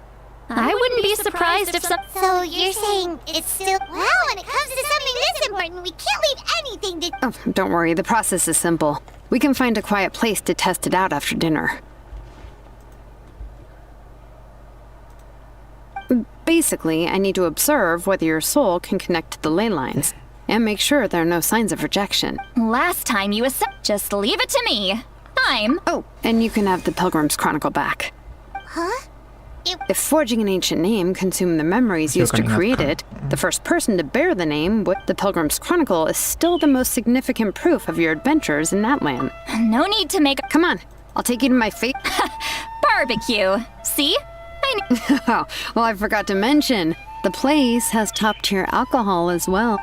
I wouldn't be surprised if some... So you're saying it's still... Well, when it comes to something this important, we can't leave anything to... Oh, don't worry, the process is simple. We can find a quiet place to test it out after dinner. Basically, I need to observe whether your soul can connect to the ley lines, and make sure there are no signs of rejection. Last time you just leave it to me. Oh, and you can have the Pilgrim's Chronicle back. Huh? If forging an ancient name consumed the memories used to create it, the first person to bear the name, the Pilgrim's Chronicle is still the most significant proof of your adventures in that land. No need to make... Come on, I'll take you to my fate. Barbecue. See? Oh, well, I forgot to mention, the place has top-tier alcohol as well.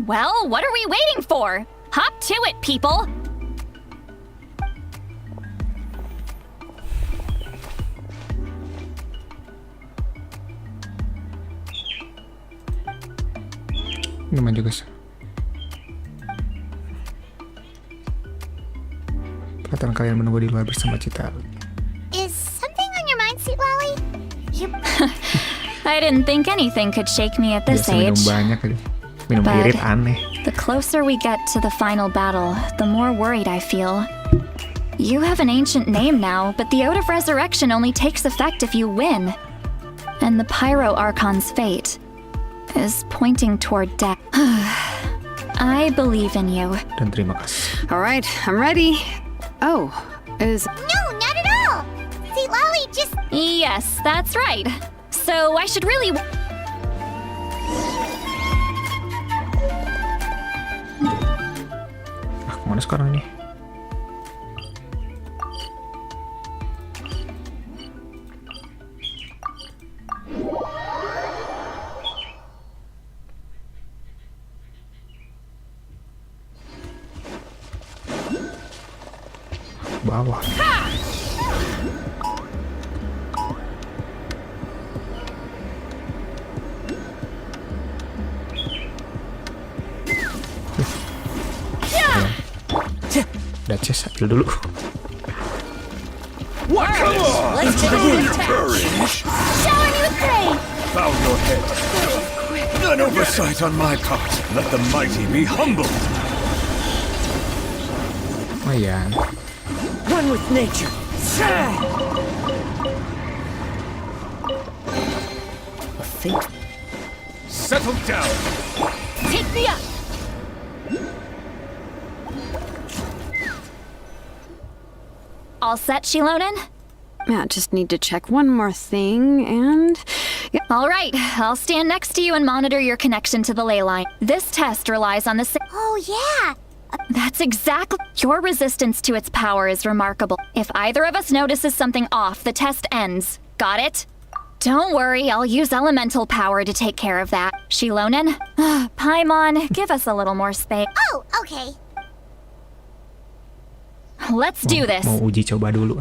Well, what are we waiting for? Hop to it, people! Minuman juga sih. Kelihatan kalian menunggu di luar bersama Cita. Is something on your mind, Sweet Lolly? You... I didn't think anything could shake me at this Biasa minum age. banyak aja. Minum But irit aneh. the closer we get to the final battle, the more worried I feel. You have an ancient name now, but the Ode of Resurrection only takes effect if you win. And the Pyro Archon's fate is pointing toward death. I believe in you. Dan terima kasih. All right, I'm ready. Oh, is... No, not at all! Sweet Lolly, just... Yes, that's right. So I should really... Kemana sekarang nih? Bawah. Udah ces ambil dulu. What? Come on! Let's take it. Courage! Shower me with praise. Bow your head. An oversight on my part. Let the mighty be humbled. Lumayan. One with nature. A fate. Settle down. Take me up. All set, Shilonen? Yeah, just need to check one more thing, and... Yeah. All right, I'll stand next to you and monitor your connection to the ley line. This test relies on the... Oh, yeah! That's exactly... Your resistance to its power is remarkable. If either of us notices something off, the test ends. Got it? Don't worry, I'll use elemental power to take care of that. Shilonen? Paimon, give us a little more space. Oh, okay. Let's do this. Mau uji coba dulu.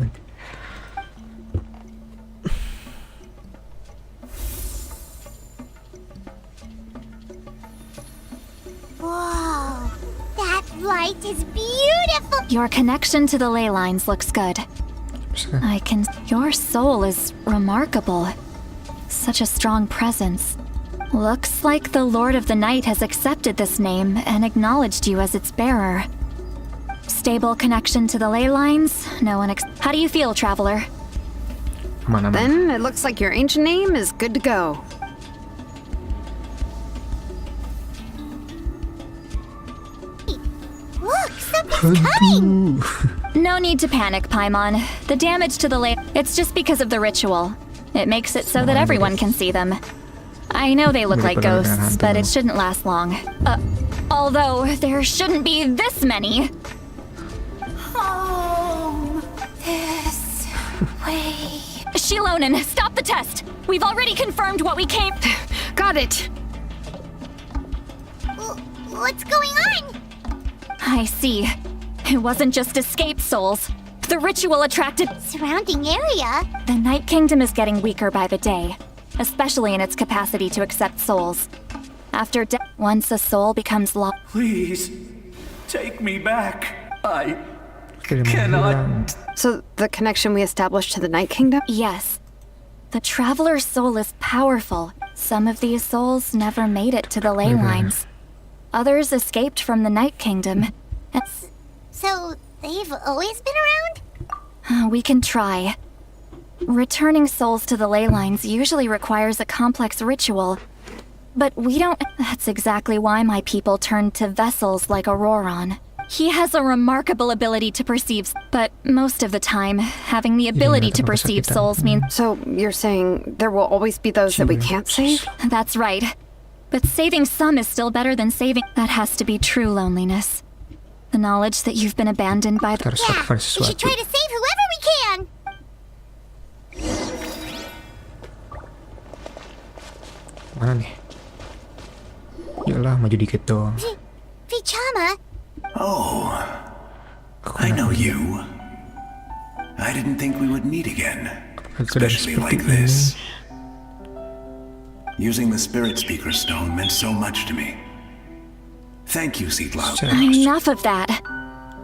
Whoa, that light is beautiful! Your connection to the ley lines looks good. I can... Your soul is remarkable. Such a strong presence. Looks like the Lord of the Night has accepted this name and acknowledged you as its bearer. Stable connection to the ley lines? No one How do you feel, traveler? Mana? Then it looks like your ancient name is good to go. Look, something's coming! No need to panic, Paimon. The damage to the ley... It's just because of the ritual. It makes it so that everyone can see them. I know they look like ghosts, but it shouldn't last long. Although, there shouldn't be this many. Home this way. Shilonen, stop the test! We've already confirmed what we came... Got it! What's going on? I see. It wasn't just escaped souls. The ritual attracted... Surrounding area? The Night Kingdom is getting weaker by the day, especially in its capacity to accept souls. After death, once a soul becomes lost... Please, take me back. I cannot... So, the connection we established to the Night Kingdom? Yes. The Traveler's soul is powerful. Some of these souls never made it to the ley lines. Others escaped from the Night Kingdom. So, they've always been around? We can try. Returning souls to the ley lines usually requires a complex ritual. But we don't... That's exactly why my people turned to vessels like Auroron. He has a remarkable ability to perceive, but most of the time, having the ability to perceive souls means... So, you're saying there will always be those that we can't save? That's right. But saving some is still better than saving... That has to be true loneliness. The knowledge that you've been abandoned by the... Yeah, we should try to save whoever we can! Mana nih? Yalah, maju dikit dong. Vichama? Oh, I know you. I didn't think we would meet again, especially like this. Using the Spirit Speaker Stone meant so much to me. Thank you, Seedlove. Enough of that.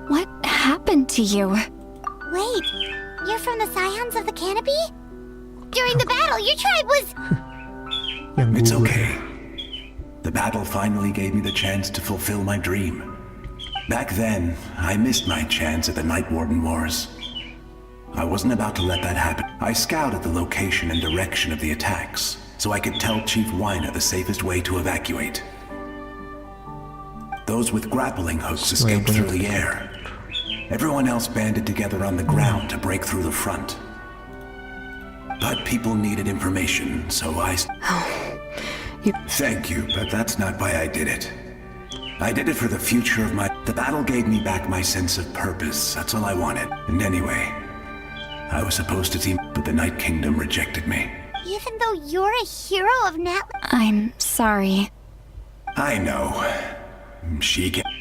What happened to you? Wait, you're from the Scions of the Canopy? During the battle, your tribe was... It's okay. The battle finally gave me the chance to fulfill my dream. Back then, I missed my chance at the Night Warden Wars. I wasn't about to let that happen. I scouted the location and direction of the attacks, so I could tell Chief Wyna the safest way to evacuate. Those with grappling hooks escaped through the air. Everyone else banded together on the ground to break through the front. But people needed information, so I... Thank you, but that's not why I did it. I did it for the future of my... The battle gave me back my sense of purpose. That's all I wanted. And anyway, I was supposed to team, but the Night Kingdom rejected me. Even though you're a hero of Nat... I'm sorry. I know.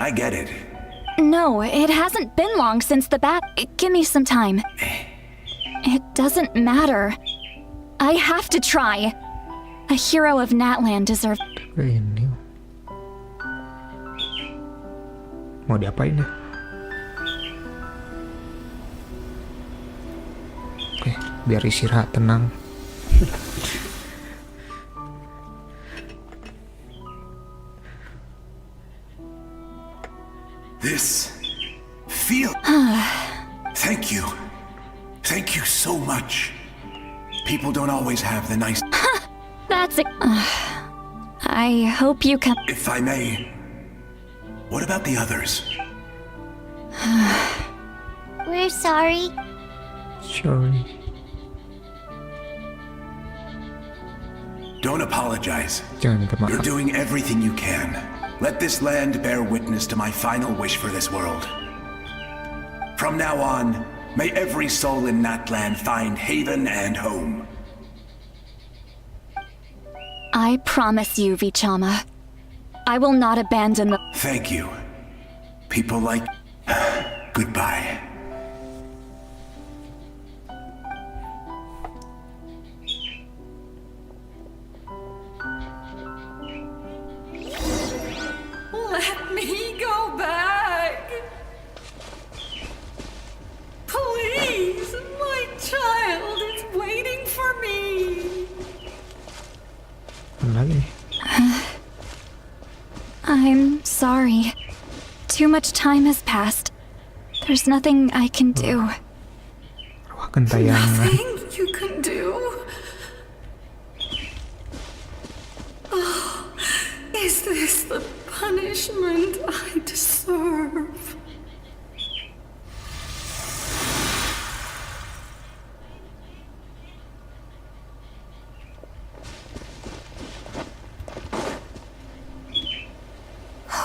I get it. No, it hasn't been long since the Give me some time. It doesn't matter. I have to try. A hero of Natland deserves... Ini mau diapain ya? Oke, biar istirahat tenang. This feel. Thank you. Thank you so much. People don't always have the nice... That's it. I hope you can... If I may, what about the others? We're sorry. Sorry. Don't apologize. Jangan minta maaf. You're doing everything you can. Let this land bear witness to my final wish for this world. From now on, may every soul in Natland find haven and home. I promise you, Vichama. I will not abandon the... Thank you. People like... Goodbye. Let me go back. Please, my child is waiting for me. Lagi nih. I'm sorry. Too much time has passed. There's nothing I can do. Arwah gentayangan. Nothing you can do? Oh, is this the punishment I deserve?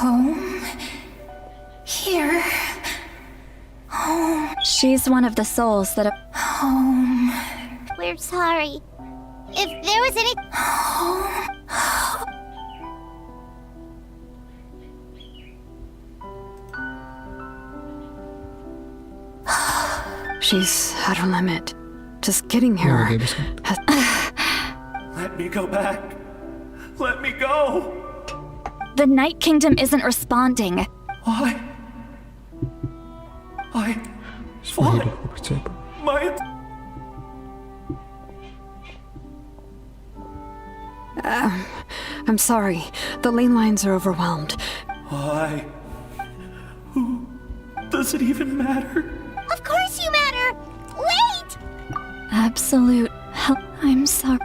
Home? Here? Home? She's one of the souls that... Home? We're sorry. If there was any... Home? She's at her limit. Just getting here has... Let me go back. Let me go. The Night Kingdom isn't responding. I fought my... I'm sorry. The lane lines are overwhelmed. Why? Who? Does it even matter? Of course you matter! Wait! Absolute hell. I'm sorry.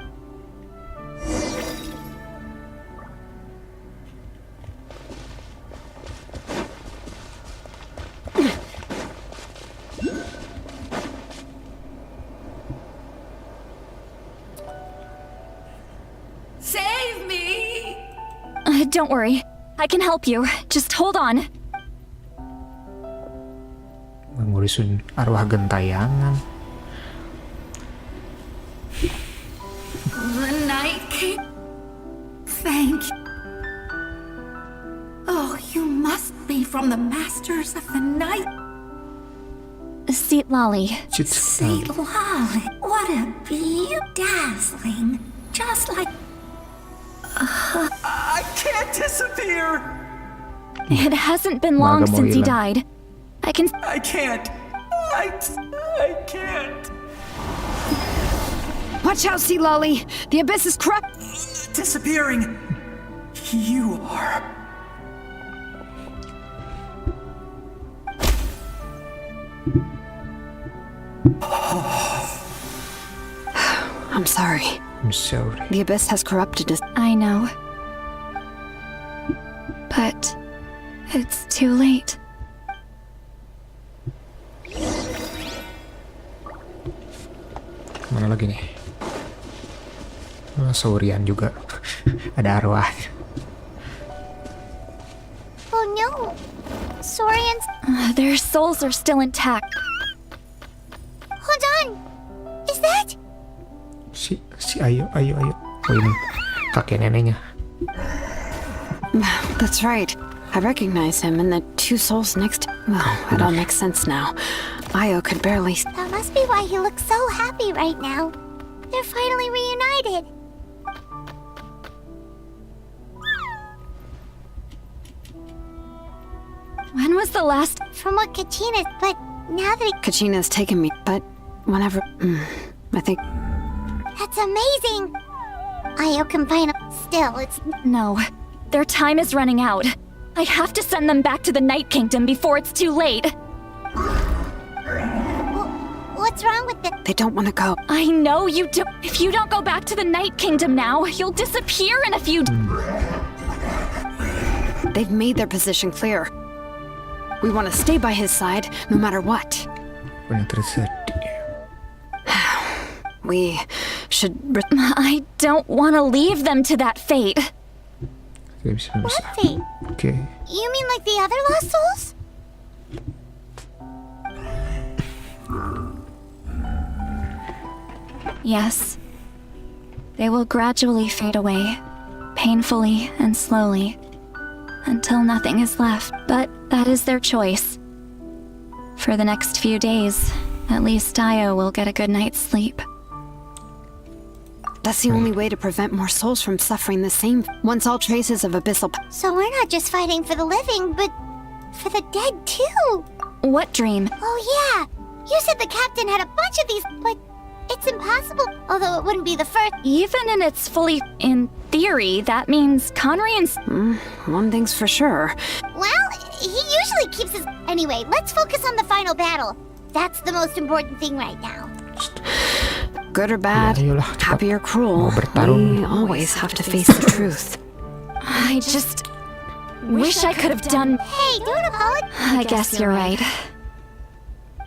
Save me! Don't worry. I can help you. Just hold on. Ngurusin arwah gentayangan. The Night King. Thank you. Oh, you must be from the Masters of the Night. Seat Lolly. See, Lolly, what a dazzling. Just like... I can't disappear! It hasn't been long Maga mau since he hilang. died. I can. I can't. I can't. Watch out, Sea Lolly. The abyss is corrupt. Disappearing. You are. I'm sorry. I'm sorry. The abyss has corrupted us. I know. But it's too late. Mana lagi nih? Oh, Saurian juga. Ada arwahnya. Oh no! Saurians. Their souls are still intact. Hold on! Is that? Si ayo. Oh ini kakek neneknya. That's right. I recognize him and the two souls next. Well, it all makes sense now. Io could barely. That must be why he looks so happy right now. They're finally reunited. When was the last? From what Kachina, but now that Kachina's taken me, but whenever. I think. that's amazing. Io can find still, it's No. Their time is running out. I have to send them back to the Night Kingdom before it's too late. what's wrong with the They don't want to go. I know you do. If you don't go back to the Night Kingdom now, you'll disappear in a few. They've made their position clear. We want to stay by his side, no matter what. Benar tersedih. We should. I don't want to leave them to that fate. what fate? Okay. You mean like the other lost souls? Yes. They will gradually fade away, painfully and slowly, until nothing is left. But that is their choice. For the next few days, at least Io will get a good night's sleep. That's the only way to prevent more souls from suffering the same. Once all traces of abyssal. So we're not just fighting for the living, but for the dead too. What dream? Oh yeah, you said the captain had a bunch of these, but it's impossible. Although it wouldn't be the first. Even in its fully... in theory, that means Conry and... One thing's for sure. Well, he usually keeps his. Anyway, let's focus on the final battle. That's the most important thing right now. Good or bad, Ya, ayolah, cepat. happy or cruel, Mau bertarung. we always have to face the truth. I just... wish I could have done... Hey, don't apologize. I guess you're right.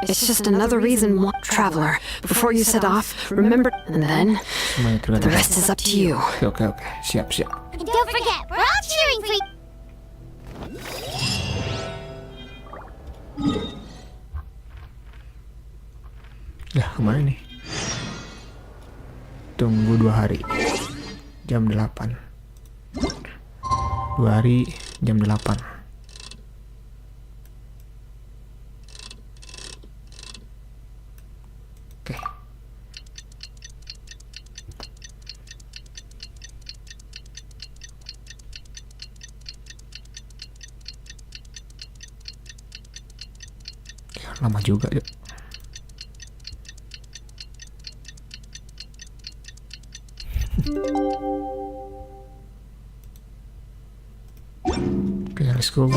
It's just another reason why, traveler, before you set off, remember, and then Semuanya tergantung. the rest is up to you. Oke. Siap. And don't forget, we're all cheering for you. Ya, kemana nih? Tunggu 2 hari. Jam 8. 2 hari, jam 8. Oke. Ya, lama juga ya. Oke, let's go.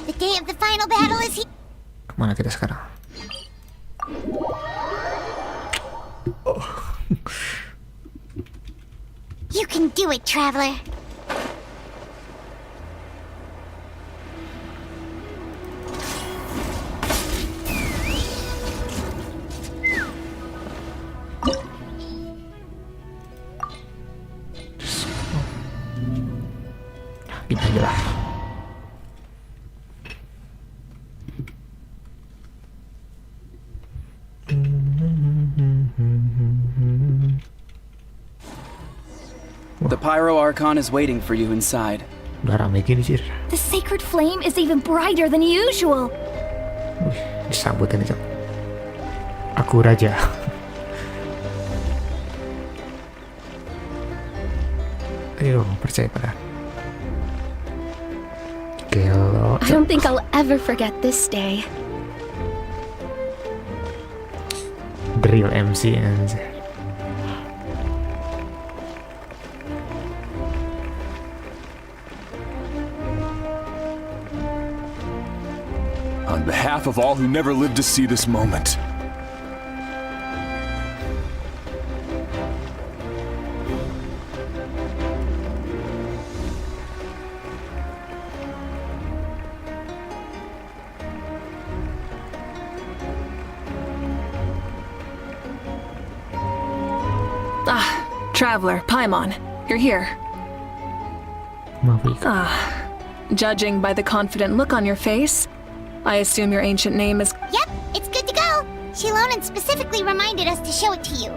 The day of the final battle is here. Kemana kita sekarang? You can do it, traveler. Gini aja lah. The Pyro Archon is waiting for you inside. Udah rame gini sih. The sacred flame is even brighter than usual. Disambutin aja. Aku raja. Ayo, percaya pada. I don't think I'll ever forget this day. Drill MC anjir. On behalf of all who never lived to see this moment. Traveler, Paimon, you're here. Judging by the confident look on your face, I assume your ancient name is... Yep, it's good to go. Shilonen specifically reminded us to show it to you.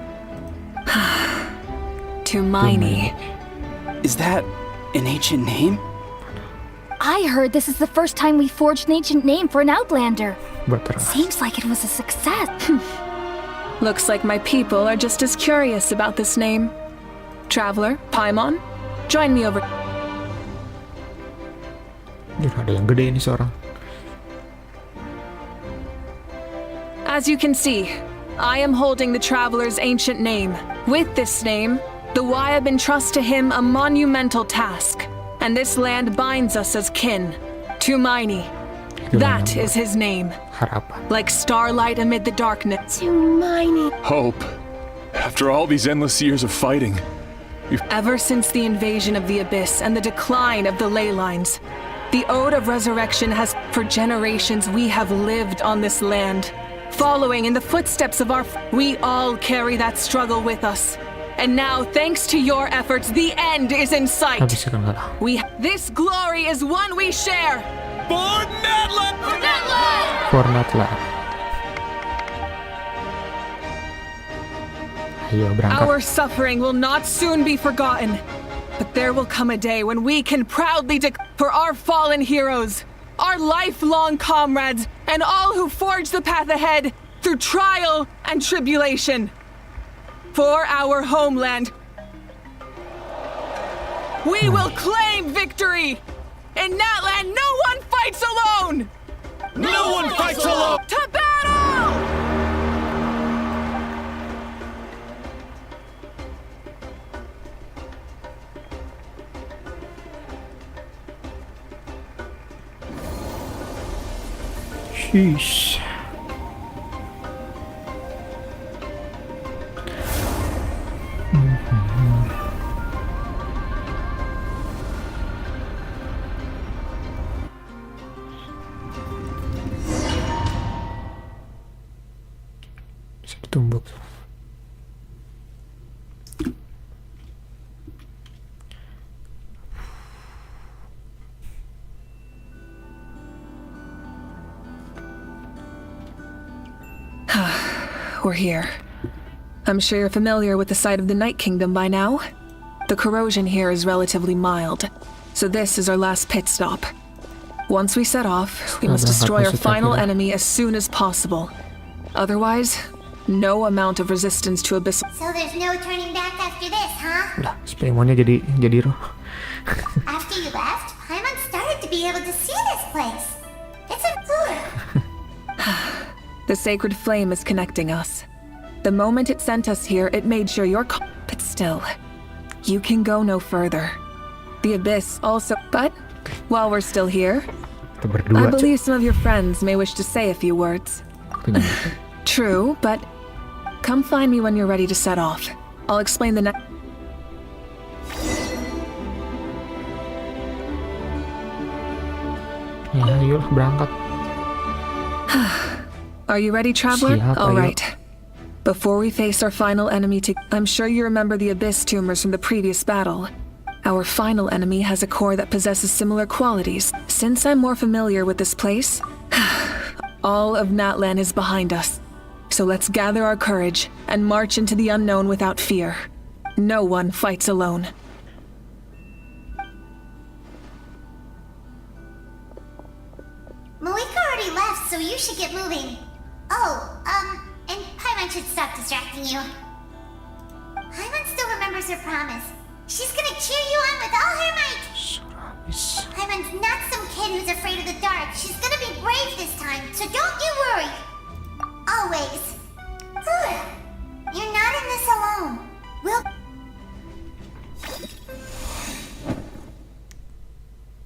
Tumaini. Is that an ancient name? I heard this is the first time we forged an ancient name for an Outlander. Betul. Seems like it was a success. Looks like my people are just as curious about this name. Traveler, Paimon, join me over... Ada yang gede ini seorang. As you can see, I am holding the Traveler's ancient name. With this name, the Wyab entrust to him a monumental task, and this land binds us as kin. Tumaini. That is his name. Harapan. Like starlight amid the darkness. Tumaini. Hope. After all these endless years of fighting. Ever since the invasion of the Abyss and the decline of the ley lines, the Ode of Resurrection has... For generations we have lived on this land. Following in the footsteps of our... We all carry that struggle with us. And now, thanks to your efforts, the end is in sight. This glory is one we share. For Natlan! For Natlan! For Natlan. Ayo berangkat. Our suffering will not soon be forgotten. But there will come a day when we can proudly for our fallen heroes, our lifelong comrades, and all who forge the path ahead through trial and tribulation. For our homeland, we will claim victory! In Natlan, no one fights alone! No one fights alone! To battle! Sheesh. Bisa ditumbuk. We're here. I'm sure you're familiar with the site of the Night Kingdom by now. The corrosion here is relatively mild, so this is our last pit stop. Once we set off, we must destroy our final enemy as soon as possible. Otherwise, no amount of resistance to abyssal... So there's no turning back after this, huh? Lah, Splemonnya jadi roh. After you left, Paimon started to be able to see this place. It's a tour. The sacred flame is connecting us. The moment it sent us here, it made sure you're but still, you can go no further. The Abyss also... But, while we're still here, I believe some of your friends may wish to say a few words. True, but come find me when you're ready to set off. I'll explain the next... Ya, ayo berangkat. Are you ready, Traveler? Siap, All ayo. right. Before we face our final enemy I'm sure you remember the Abyss tumors from the previous battle. Our final enemy has a core that possesses similar qualities. Since I'm more familiar with this place, all of Natlan is behind us. So let's gather our courage and march into the unknown without fear. No one fights alone. Moika already left, so you should get moving. Oh, and Paimon should stop distracting you. Paimon still remembers her promise. She's gonna cheer you on with all her might. Paimon's not some kid who's afraid of the dark. She's gonna be brave this time, so don't you worry. Always. You're not in this alone. We'll...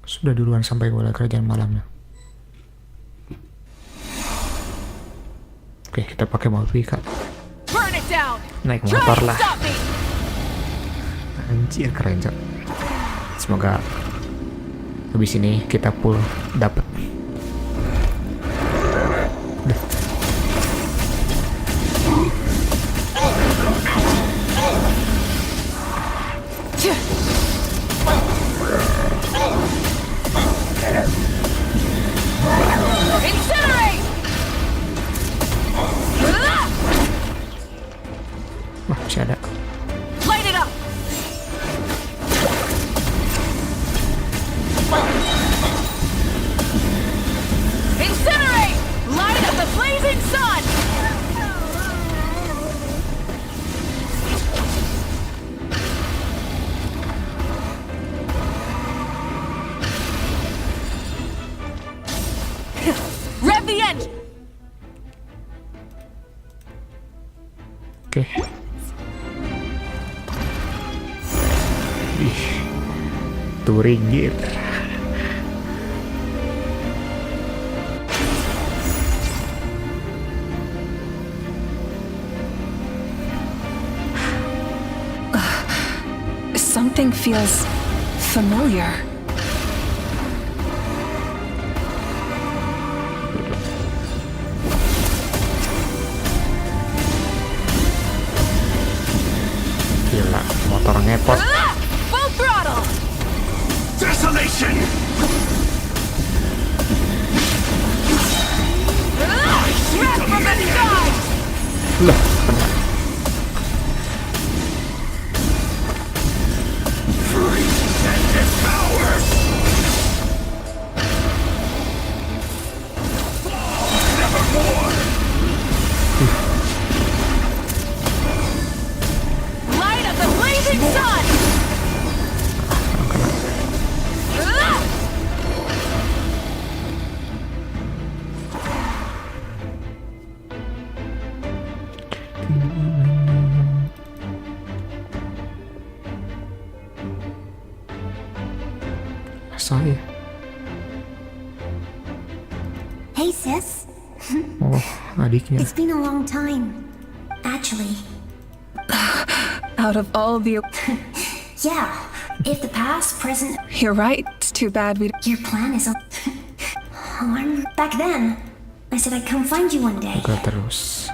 Sudah duluan sampai mulai kerjaan malamnya. Oke, kita pakai mobil Kak. Naik motor lah. Anjir keren Cok. Semoga habis ini kita full dapet. Wah, masih ada. Incinerate! Light up the blazing sun! Rev the engine! Oke. Ih, touring gear. Something feels familiar. Gila, motor ngepot. Full throttle! Desolation! Red from the sky! Loh, kena. Light of the blazing sun! Saya. Hey, sis. Oh, adiknya. It's been a long time. Actually. Out of all the... Yeah. If the past, present... You're right. It's too bad we... Your plan is... Back then, I said I'd come find you one day. Buka terus.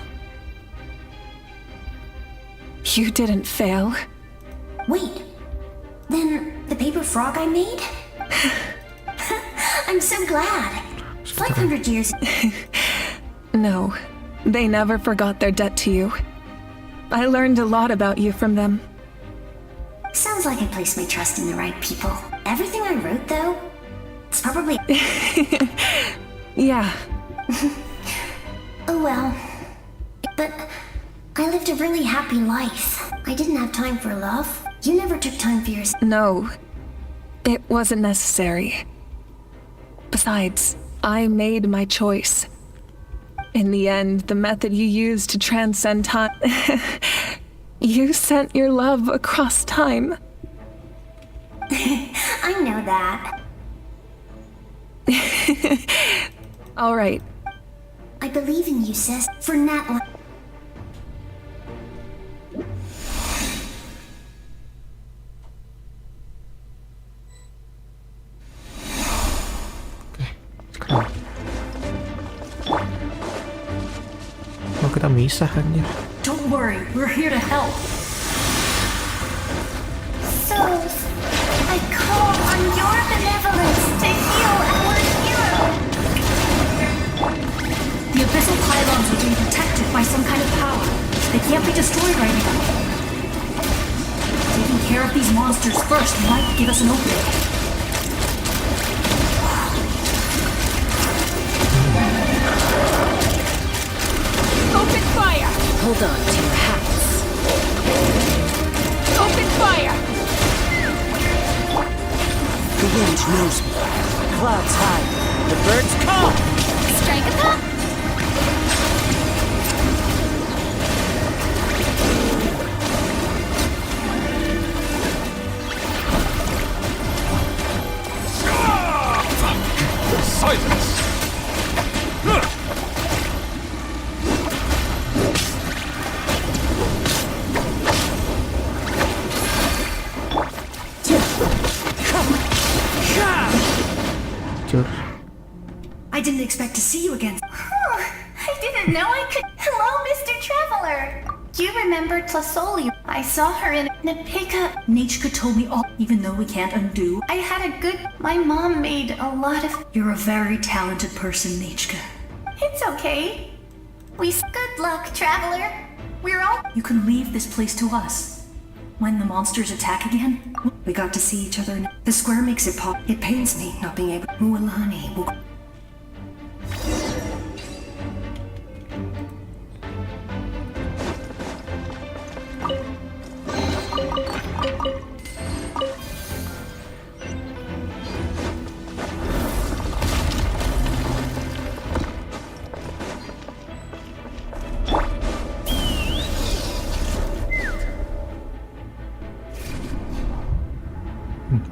You didn't fail. Wait. Then, the paper frog I made? I'm so glad. 500 years... No, they never forgot their debt to you. I learned a lot about you from them. Sounds like I placed my trust in the right people. Everything I wrote, though, it's probably... Yeah. Oh well. But I lived a really happy life. I didn't have time for love. You never took time for yourself. No, it wasn't necessary. Besides, I made my choice. In the end, the method you used to transcend time... You sent your love across time. I know that. All right. I believe in you, sis. For Nat... Oh, kita misah kan ya. Don't worry, we're here to help. So, I call on your benevolence to heal our hero. The abyssal pylons are being protected by some kind of power. They can't be destroyed right now. Taking care of these monsters first might give us an opening. Open fire! Hold on to your hats. Open fire! The wind Witch knows me. Clouds high. The birds come. Strike a pop! Silence! I didn't expect to see you again. I didn't know I could. Hello, Mr. Traveler. Do you remember Tlasoli? I saw her in Nepika. Nechka told me all, even though we can't undo. I had a good. My mom made a lot of. You're a very talented person, Nechka. It's okay. Good luck, Traveler. We're all. You can leave this place to us. When the monsters attack again, we got to see each other. The square makes it pop. It pains me not being able. Mualani.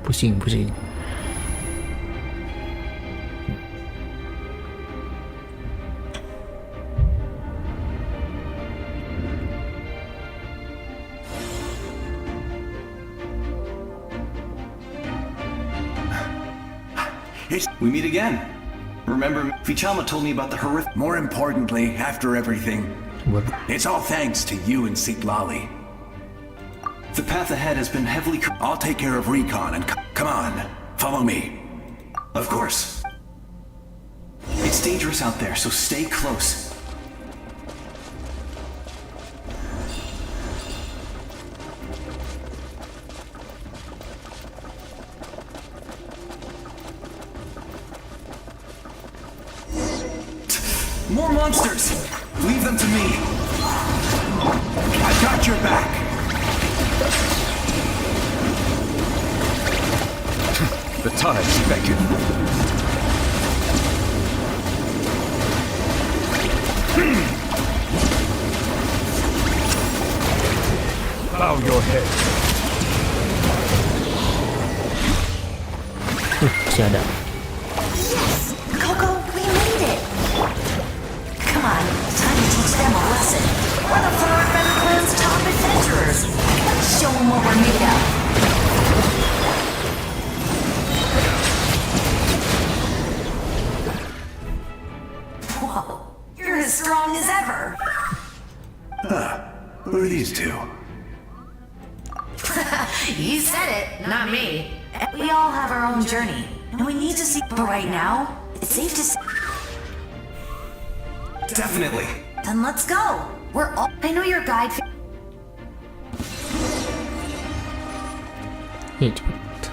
Pusing. We meet again. Remember, Fichama told me about the horrific. More importantly, after everything, it's all thanks to you and Sitlali. The path ahead has been heavily. I'll take care of recon and come on, follow me. Of course. It's dangerous out there, so stay close. More monsters! Leave them to me. I've got your back. The tides beckon. Bow your head. Siada. Yes! Coco, we made it! Come on, it's time to teach them a lesson. We're the Flower Feather Clan's top adventurers. Let's show them what we're made of. Whoa, you're as strong as ever. Who are these two? You said it, not me. We all have our own journey, and we need to see. But right now, it's safe to say. Definitely. Then let's go. We're all. I know your guide. Ya cepet.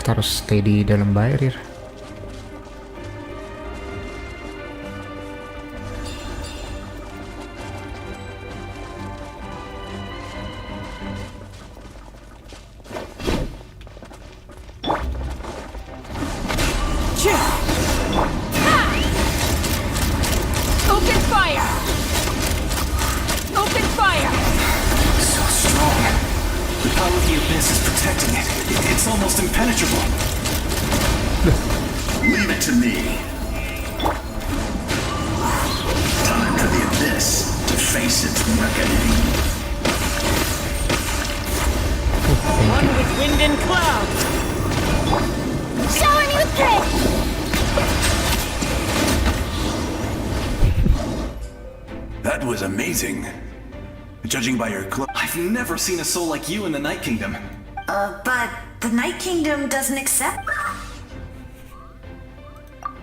Kita harus stay di dalam barrier. Open fire! Open fire! So strong. The power of the abyss is protecting it. It's almost impenetrable. Leave it to me. Time for the abyss to face its reckoning. One with wind and cloud. Shower me with praise! That was amazing. Judging by your clothes, I've never seen a soul like you in the Night Kingdom. But the Night Kingdom doesn't accept.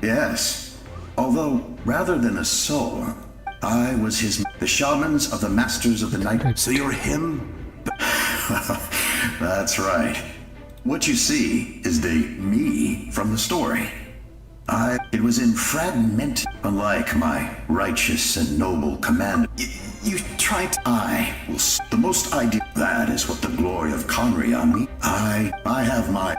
Yes. Although, rather than a soul, I was his. The shamans of the Masters of the Night. So you're him? That's right. What you see is the me from the story. It was in fragment, unlike my righteous and noble commander. You tried to... The most ideal. That is what the glory of Conry on me. I have my...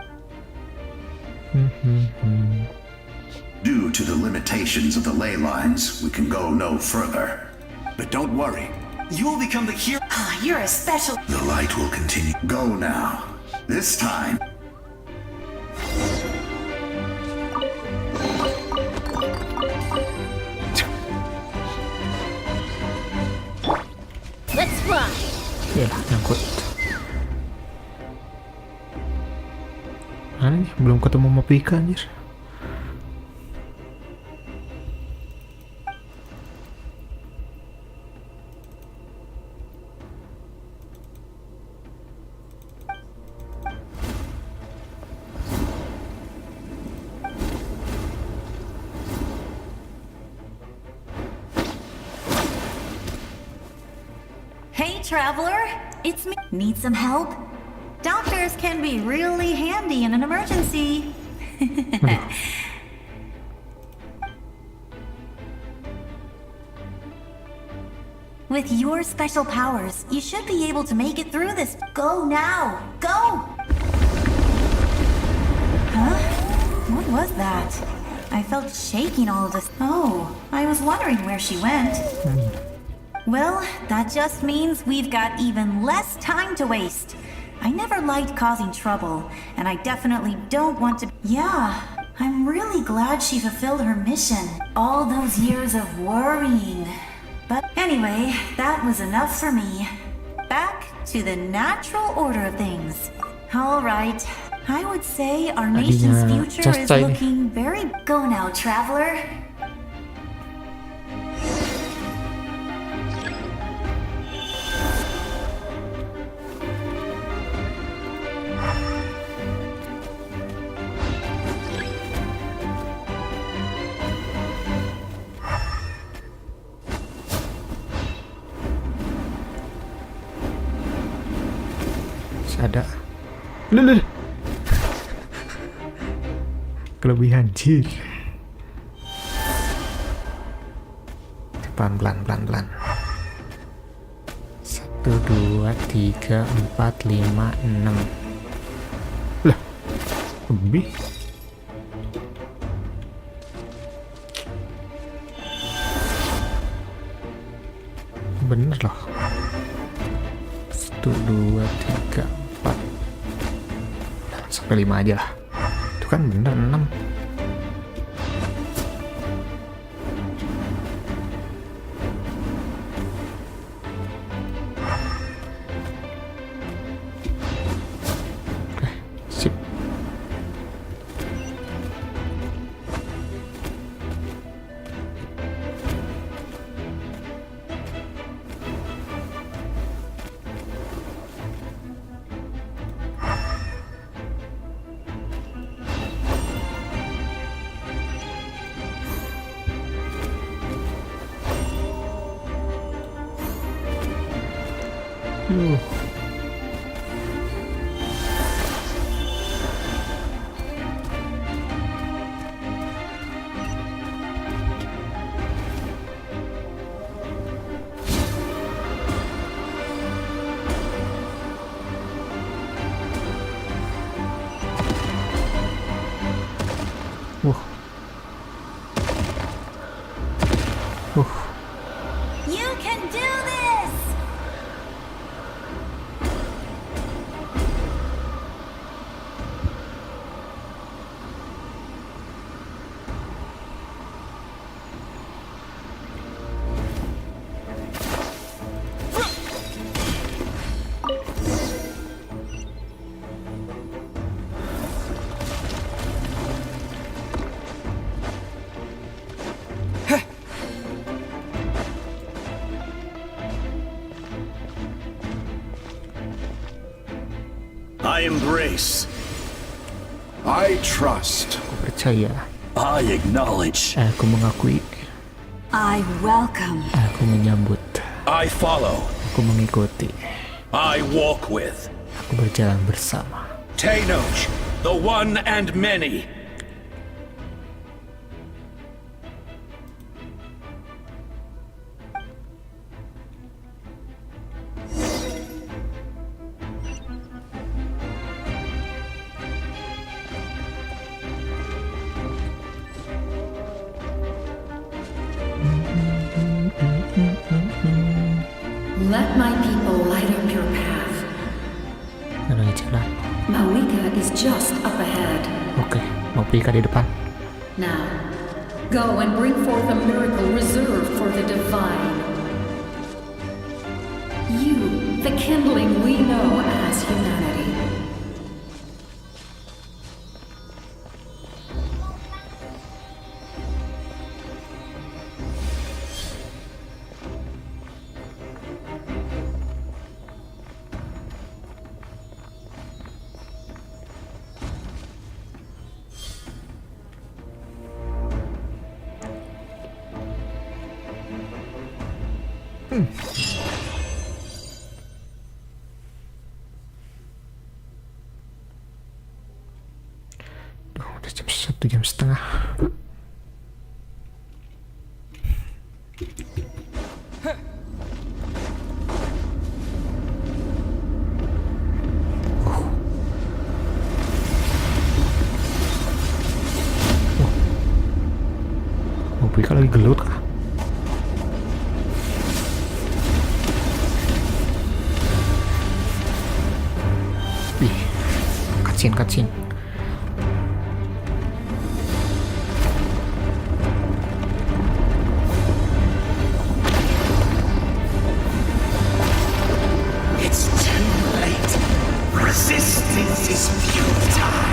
Due to the limitations of the ley lines, we can go no further. But don't worry. You will become the hero. You're a special. The light will continue. Go now. This time. Let's fly. Ya, nyangkut. Mana nih? Belum ketemu sama Pika anjir. Hey, traveler. It's me. Need some help? Doctors can be really handy in an emergency. With your special powers, you should be able to make it through this. Go now! Go! Huh? What was that? I felt shaking all of this. Oh, I was wondering where she went. Well, that just means we've got even less time to waste. I never liked causing trouble, and I definitely don't want to. Yeah, I'm really glad she fulfilled her mission. All those years of worrying. But anyway, that was enough for me. Back to the natural order of things. All right, I would say our nation's future is looking very. Go now, traveler. Ada lulul kelebihan jir. Pelan 1, 2, 3, 4, 5, 6. Lah, lebih. Bener loh. 1, 2, 3, 4 sampai 5 aja lah. Itu kan bener 6. Oke, sip. You can do this! I embrace. I trust. Aku percaya. I acknowledge. Aku mengakui. I welcome. Aku menyambut. I follow. Aku mengikuti. I walk with. Aku berjalan bersama. Tenoch, the one and many. Satu-satunya jalan. Malika is just up ahead. Oke, Malika di depan. Now, go and bring forth a miracle reserved for the divine. You, the kindling we know as humanity. Udah jam 1, jam setengah. Mobilnya lagi gelut kah? Wih, cutscene. It's too late. Resistance is futile.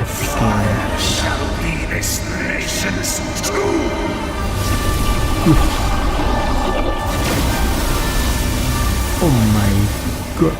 Fire shall be this nation's tomb. Oh my god.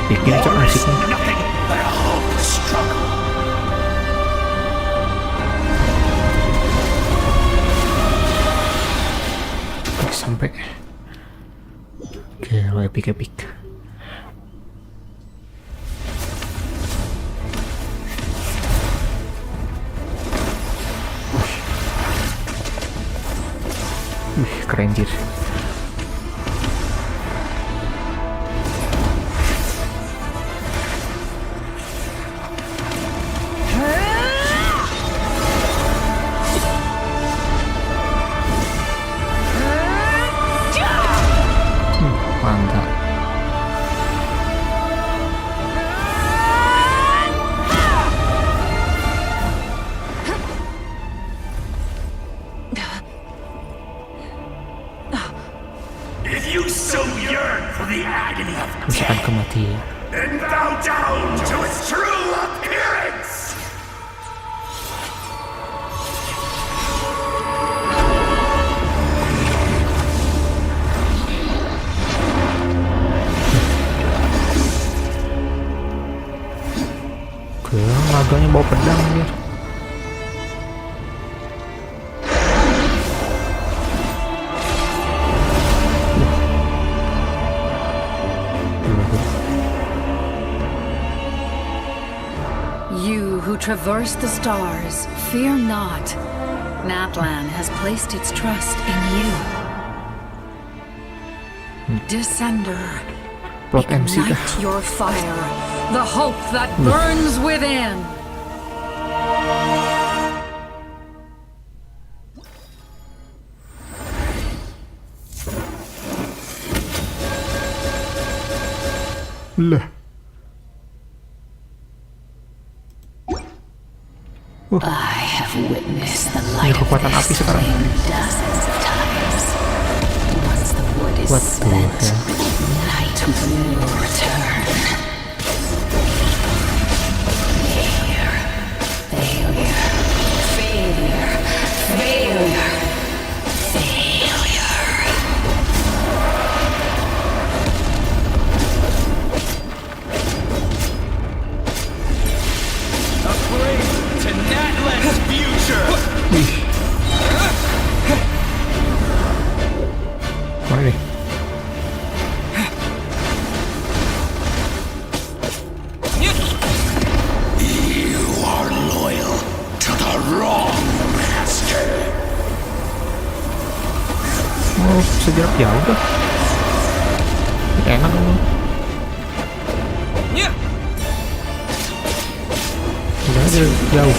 Bikin cok musiknya. Oke, sampai. Oke, lo epic. Keren jir. Mantap. If you so yearn for the agony of Misalkan kematian. then bow down to its true appearance. Naganya bawa pedang dia. who traverse the stars, fear not. Natlan has placed its trust in you. Descender, Plot MC kah? ignite your fire, the hope that burns within. Lah. I have witnessed the Ini light of kekuatan api this sekarang. flame dozens of times. Once the wood is What the spent, hell? night will return. Failure, failure, failure, failure, failure. A parade to Natlan's future! Mana nih? You are loyal to the wrong master. Oh, bisa jarak jauh dah. Enak loh. Udah aja jauh.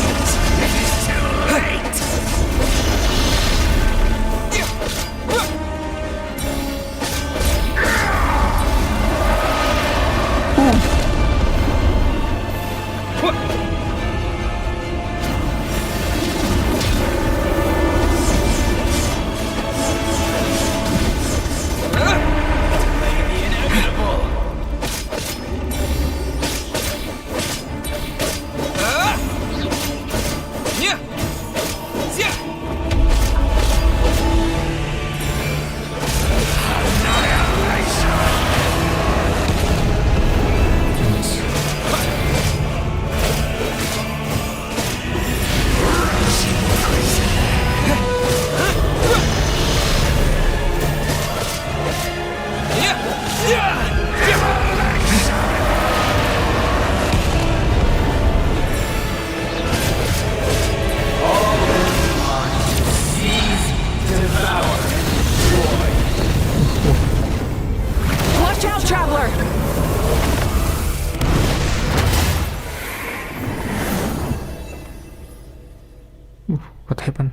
Watch out, traveler! What happened?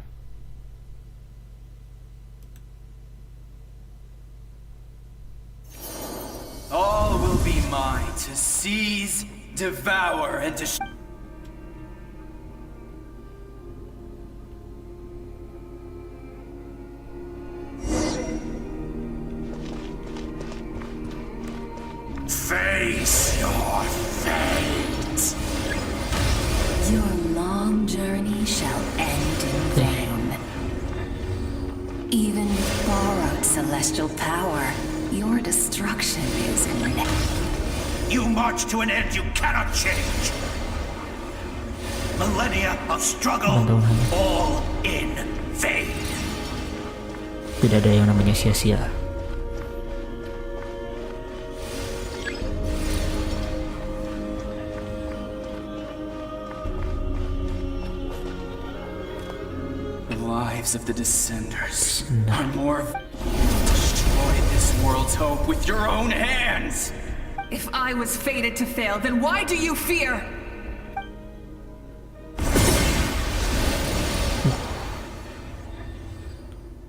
All will be mine to seize, devour, and to Face your fate. Your long journey shall end in vain. Even with borrowed celestial power, your destruction is inevitable. You march to an end you cannot change. Millennia of struggle, all in vain. Tidak ada yang namanya sia-sia. the lives of the Descenders are more. Destroy this world's hope with your own hands! If I was fated to fail, then why do you fear?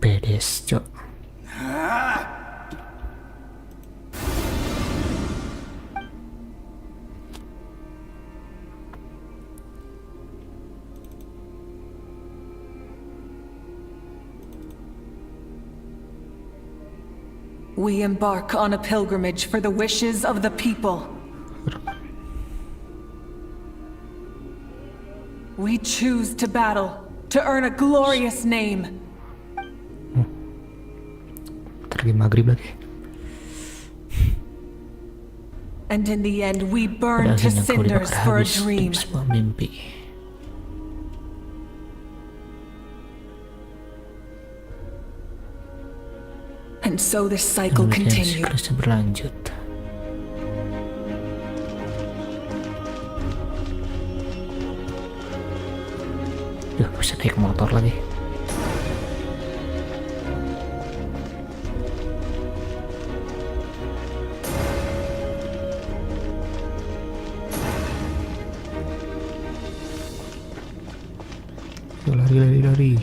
Pedes, cok. We embark on a pilgrimage for the wishes of the people. We choose to battle, to earn a glorious name. Lagi maghrib lagi. And in the end, we Pada burn to akhirnya kau cinders dibakar for a habis dream. dengan sebuah mimpi. And so this cycle Demikian continued. siklusnya berlanjut. Bisa naik motor lagi. Yuk, lari.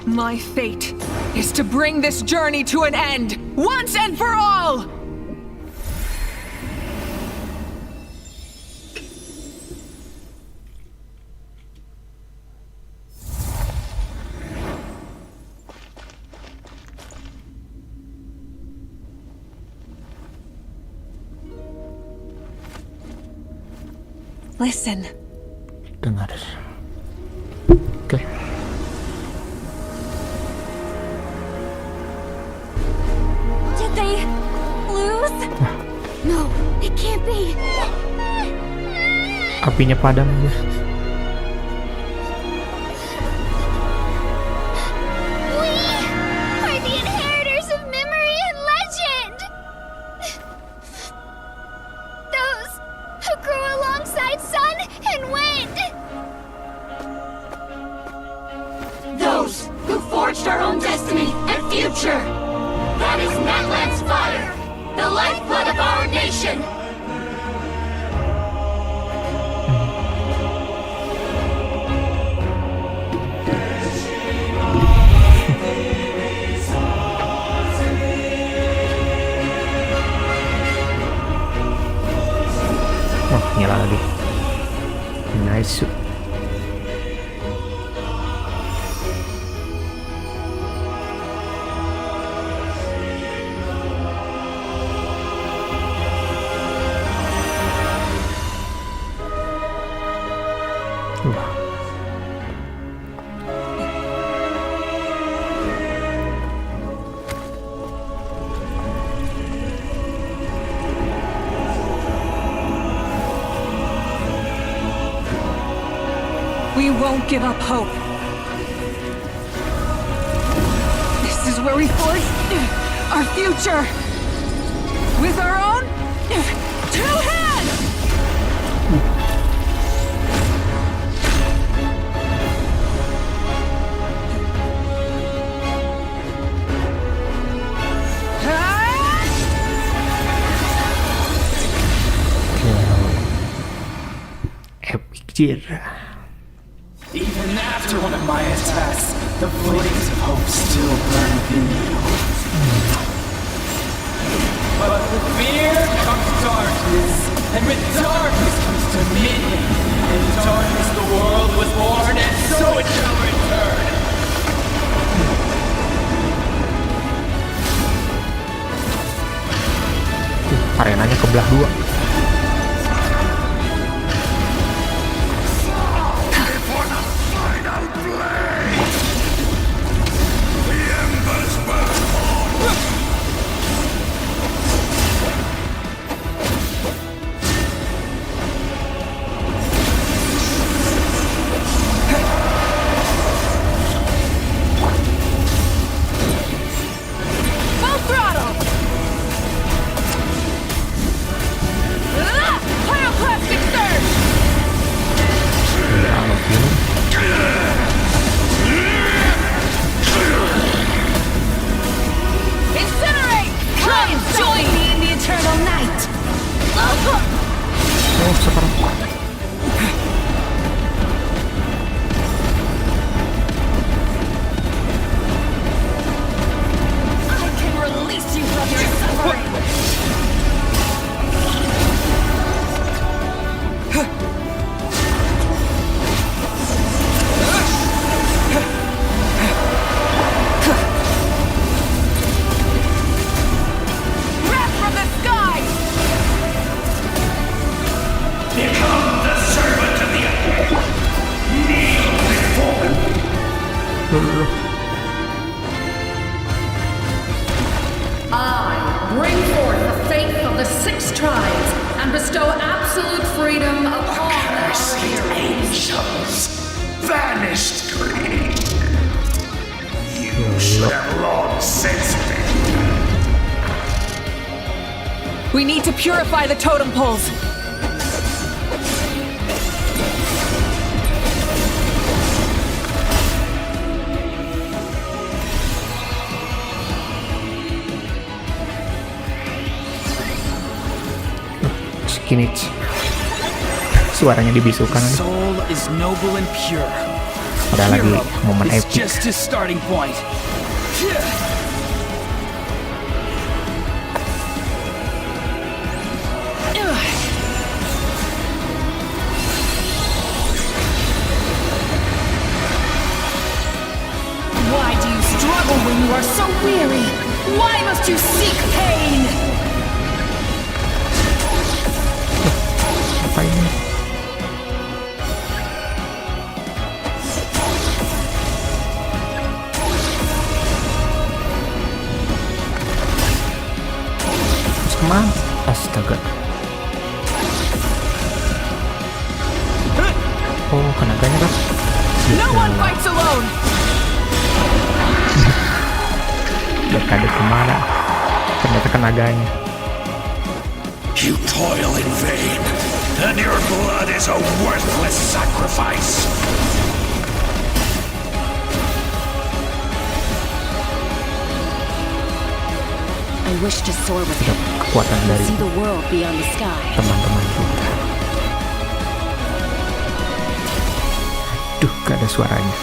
My fate is to bring this journey to an end, once and for all! Listen. Dengar. Oke. Did they lose? No, it can't be. Apinya padam aja. We are the inheritors of memory and legend. Those who grew alongside sun and wind. Those who forged our own destiny and future. That is Natlan's fire, the lifeblood of our nation. Oh, nyala lagi. Nice. We won't give up hope. This is where we forge our future. With our own two hands! Epic cheer. Even after one of my attacks, the flames of hope still burn within you. But with fear comes darkness, and with darkness comes dominion. In darkness the world was born, and so it shall return. Arenanya kebelah dua. I bring forth the faith of the 6 tribes and bestow absolute freedom upon Accursed angels, vanished greed. You should have long since been. We need to purify the totem poles. Gini, suaranya dibisukan. Soul is noble and pure. Ada lagi momen It's epic. just his starting point. Why do you struggle when you are so weary? Why must you seek pain? Apa ini? Terus kemana? Astaga. Oh, tenaganya kan? No one fights alone. Berkade kemana? Ternyata tenaganya. You toil in vain, and your blood is a worthless sacrifice. I wish to soar with him. Kekuatan dari See the world beyond the sky. teman-teman kita. Aduh, gak ada suaranya.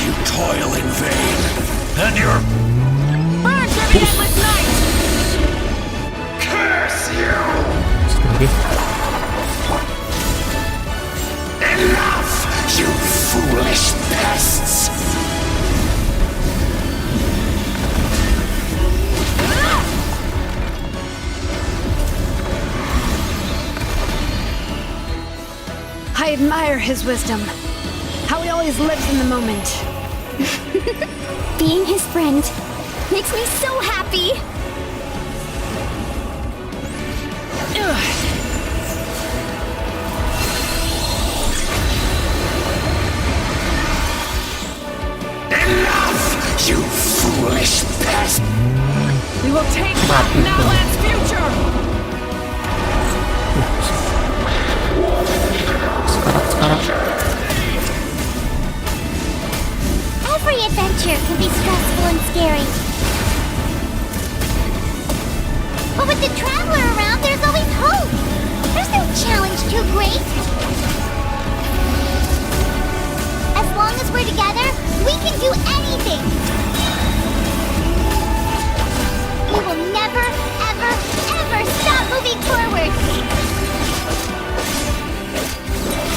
You toil in vain, and your Burn to the endless night. curse you! Lagi. Enough, you foolish pests! I admire his wisdom. How he always lives in the moment. Being his friend makes me so happy. Enough, you foolish pest! We will take back Natlan's future. Every adventure can be stressful and scary. But with the Traveler around, there's always hope. There's no challenge too great. As long as we're together, we can do anything. We will never, ever, ever stop moving forward.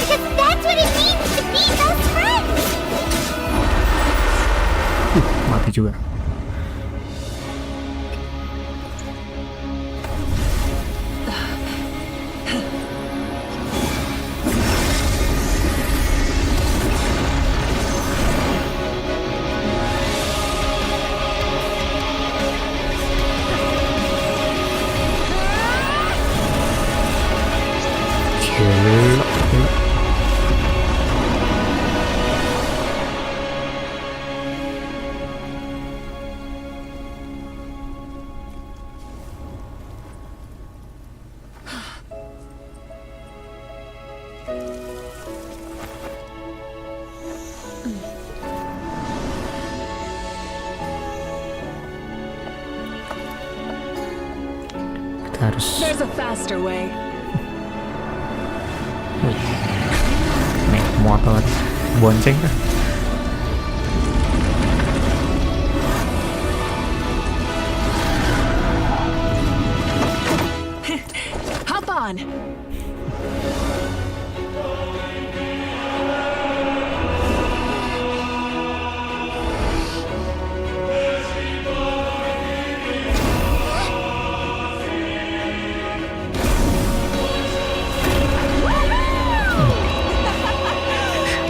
Because that's what it means to be best friends. Mati juga. Harus There's a faster way. naik motor bonceng kah? Hop on.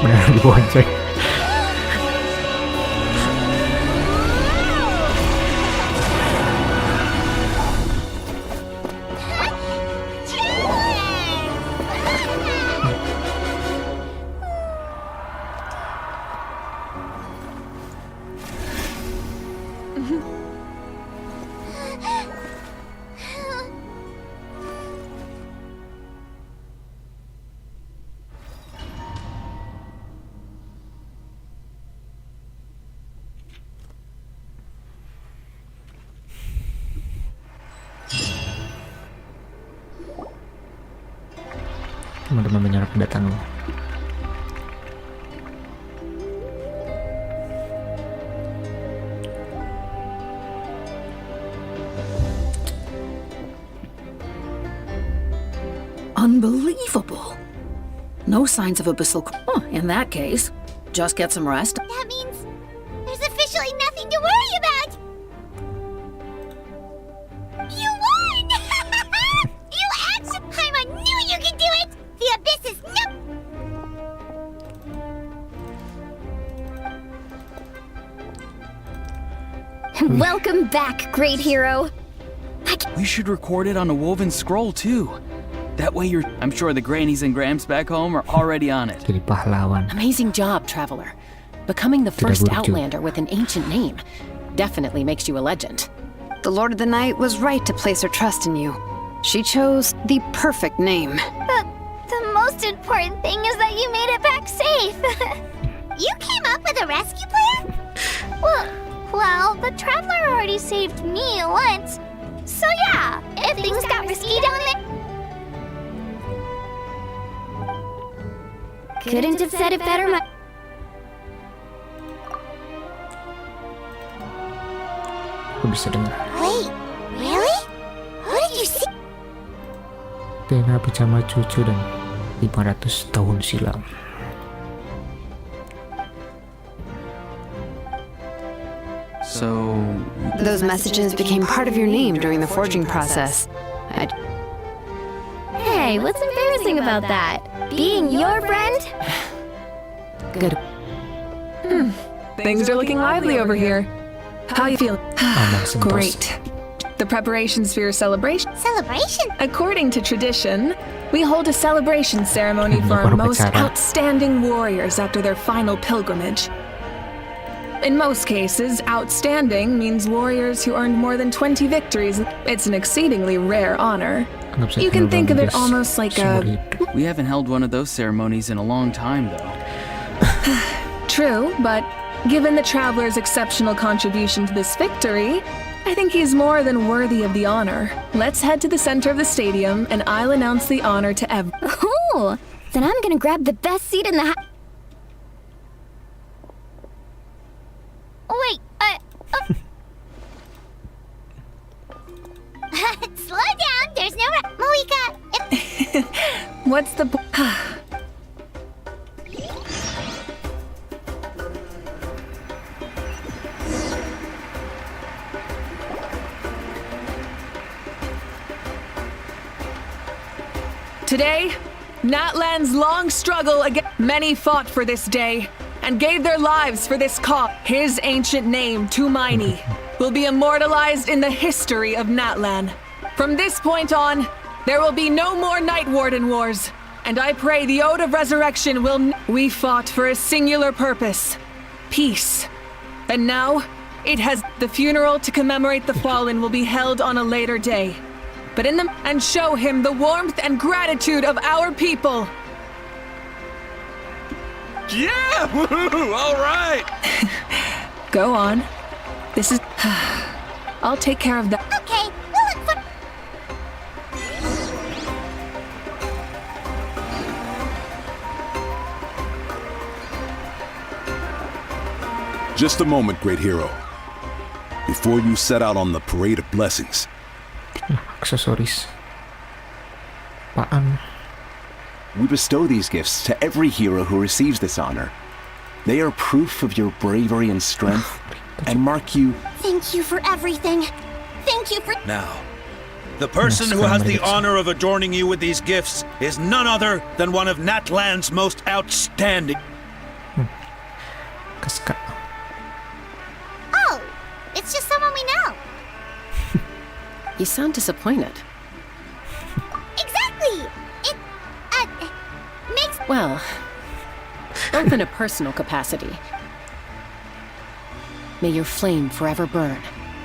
Beneran dibonceng. Teman-teman menyerap kedatanganmu. Unbelievable. No signs of abyssal. Oh, in that case, just get some rest. That means there's officially nothing to worry about. You won! You actually... I knew you could do it! The abyss is no... Welcome back, great hero. We should record it on a woven scroll too. That way I'm sure the grannies and gramps back home are already on it. Jadi pahlawan. Amazing job, Traveler. Becoming the first Outlander with an ancient name definitely makes you a legend. The Lord of the Night was right to place her trust in you. She chose the perfect name. The most important thing is that you made it back safe. You came up with a rescue plan? Well, the Traveler already saved me once. So yeah, if things got risky down there... Couldn't have said it better. Aku bisa dengar. Wait, really? Who did you see? Tengah bersama cucu dan 500 tahun silam. So... Those messages became part of your name during the forging process. Hey, what's embarrassing about that? Being your friend? Good. Things are looking lively over here. How you feel? Great. The preparations for your celebration? Celebration? According to tradition, we hold a celebration ceremony for our most outstanding warriors after their final pilgrimage. In most cases, outstanding means warriors who earned more than 20 victories. It's an exceedingly rare honor. You can think of it almost like a... We haven't held one of those ceremonies in a long time, though. True, but given the Traveler's exceptional contribution to this victory, I think he's more than worthy of the honor. Let's head to the center of the stadium, and I'll announce the honor to everyone. Oh, then I'm gonna grab the best seat in the house. Wait, slow down, there's no... Moika, What's the... Today, Natlan's long struggle against... Many fought for this day and gave their lives for this cause. His ancient name, Tumaini, will be immortalized in the history of Natlan. From this point on, there will be no more Night Warden wars, and I pray the Ode of Resurrection will... We fought for a singular purpose, peace. And now, it has... The funeral to commemorate the fallen will be held on a later day. But in the... And show him the warmth and gratitude of our people. Yeah! All right! Go on. This is... I'll take care of that. Okay, we'll look for... Just a moment, great hero. Before you set out on the parade of blessings. Aksesoris. Apaan? We bestow these gifts to every hero who receives this honor. They are proof of your bravery and strength, and mark you... Thank you for everything. Thank you for... Now, the person who has the honor of adorning you with these gifts is none other than one of Natlan's most outstanding... Oh, it's just someone we know. You sound disappointed. Exactly! It, makes... Well, both in a personal capacity. May your flame forever burn,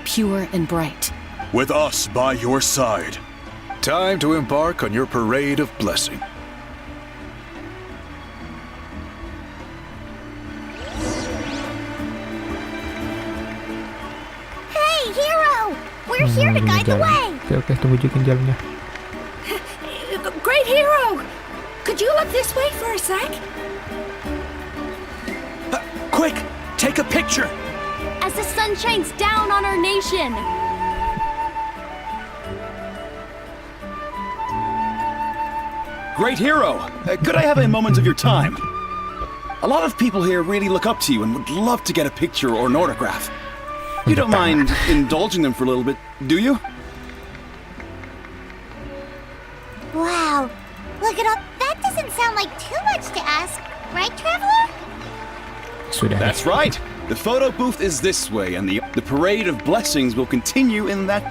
pure and bright. With us by your side. Time to embark on your parade of blessing. Hey, hero! We're here to guide the way! Oke, tunjukin jalannya. Great hero! Could Could you look this way for a sec? Quick, take a picture. As the sun shines down on our nation. Great hero, could I have a moment of your time? A lot of people here really look up to you and would love to get a picture or an autograph. You don't mind indulging them for a little bit, do you? Wow. Look at all. That doesn't sound like too much to ask, right, Traveler? That's right. The photo booth is this way, and the parade of blessings will continue in that.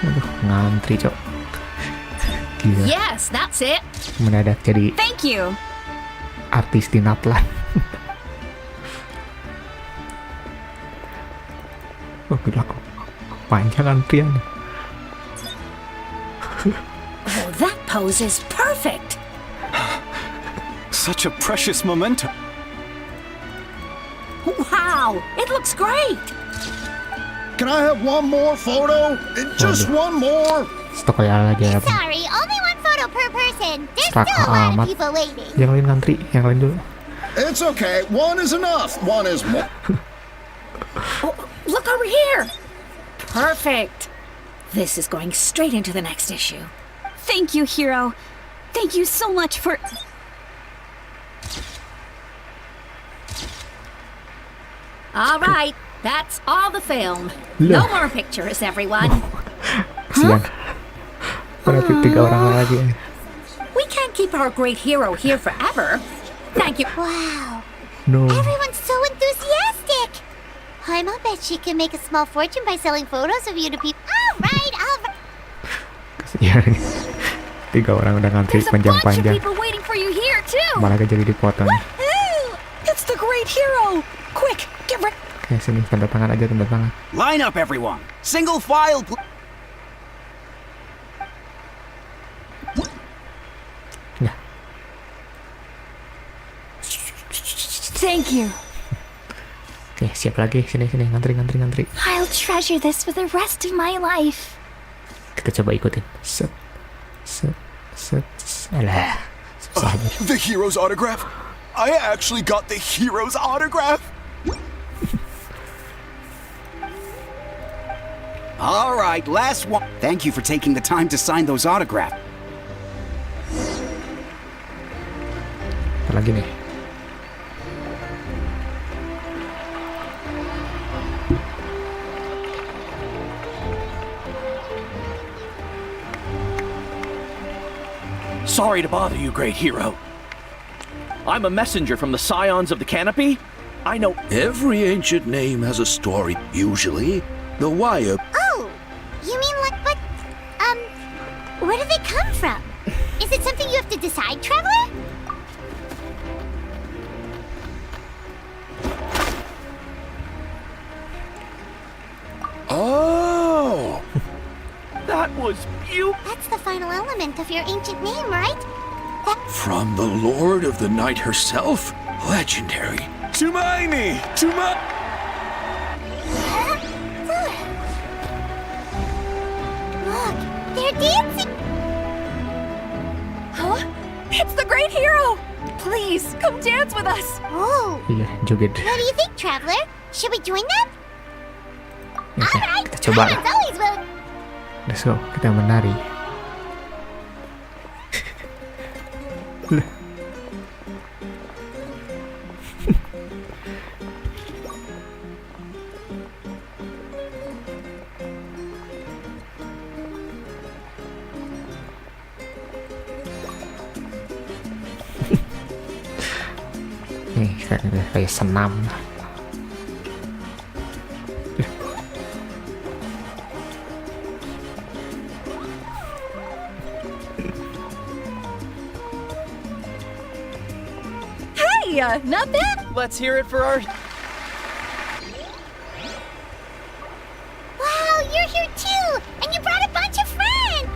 Aduh, ngantri, Cok. Gila. Yes, that's it. Mendadak jadi Thank you. artis di Natlan. Oh, gila. Panjang antriannya. Oh, that pose is perfect. Such a precious memento. Wow, it looks great. Can I have one more photo? Just one more. Stok kayak aja. Sorry, only one photo per person. There's Serak still a lot amat. of people waiting. Yang lain ngantri, yang lain dulu. It's okay. One is enough. One is more. Oh, look over here. Perfect. This is going straight into the next issue. Thank you, Hero. Thank you so much for... All right, that's all the film. No more pictures, everyone. Kasian. Berarti 3 orang lagi. We can't keep our great hero here forever. Thank you. Wow. No. Everyone's so enthusiastic. I'll bet she can make a small fortune by selling photos of you to people. All right. Kasian. 3 orang udah ngantri There's a bunch of panjang-panjang. people waiting for you here, too. Malah gak jadi dipotong. It's the great hero. Quick, get ready. Oke, sini tanda tangan aja, tanda tangan. Line up, everyone. Single file. Ya. Thank you. Oke, siap lagi. Sini ngantri. I'll treasure this for the rest of my life. Kita coba ikutin. Set. Alah. Susah aja. The hero's autograph? I actually got the hero's autograph? All right, last one. Thank you for taking the time to sign those autographs. Apa lagi nih? Sorry to bother you, great hero. I'm a messenger from the Scions of the Canopy. I know Every ancient name has a story, usually. The wire. Oh, you mean like, but, where do they come from? Is it something you have to decide, Traveler? Oh! that was beautiful. That's the final element of your ancient name, right? From the Lord of the Night herself? Legendary. Tumaini! Look, they're dancing. Huh? It's the great hero. Please, come dance with us. Oh, Iya, joget. what do you think, Traveler? Should we join them? Oke, All right, kita coba lah. Diamonds always will. Let's go, kita menari. Nih, kayak senam. Hey, not bad. Let's hear it for our... Wow, you're here too, and you brought a bunch of friends.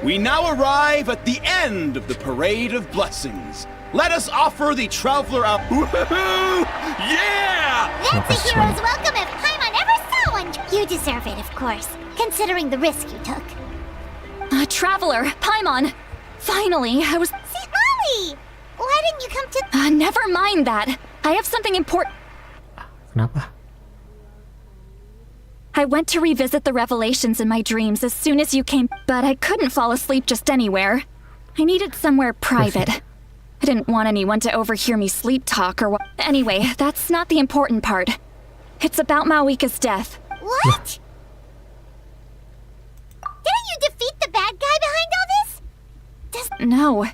We now arrive at the end of the Parade of Blessings. Let us offer the traveler up. Woohoo! Yeah! That's a hero's welcome if Paimon ever saw one. You deserve it, of course, considering the risk you took. Traveler, Paimon! Finally, I was... See, Molly! Why didn't you come to... never mind that. I have something important. Kenapa? I went to revisit the revelations in my dreams as soon as you came, but I couldn't fall asleep just anywhere. I needed somewhere private. I didn't want anyone to overhear me sleep talk or what. Anyway, that's not the important part. It's about Mawika's death. What? Didn't you defeat the bad guy behind all this? No.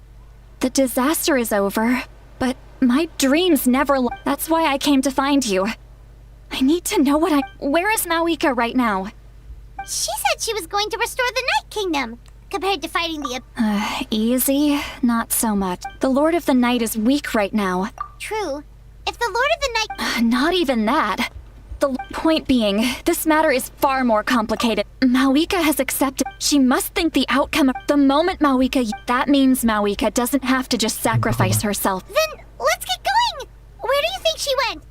The disaster is over, but my dreams never... That's why I came to find you. I need to know what Where is Mawika right now? She said she was going to restore the Night Kingdom, compared to fighting the... Easy? Not so much. The Lord of the Night is weak right now. True. If the Lord of the Night... Not even that. The point being, this matter is far more complicated. Mawika has accepted. She must think the outcome of... The moment Mawika... That means Mawika doesn't have to just sacrifice herself. Then, let's get going! Where do you think she went?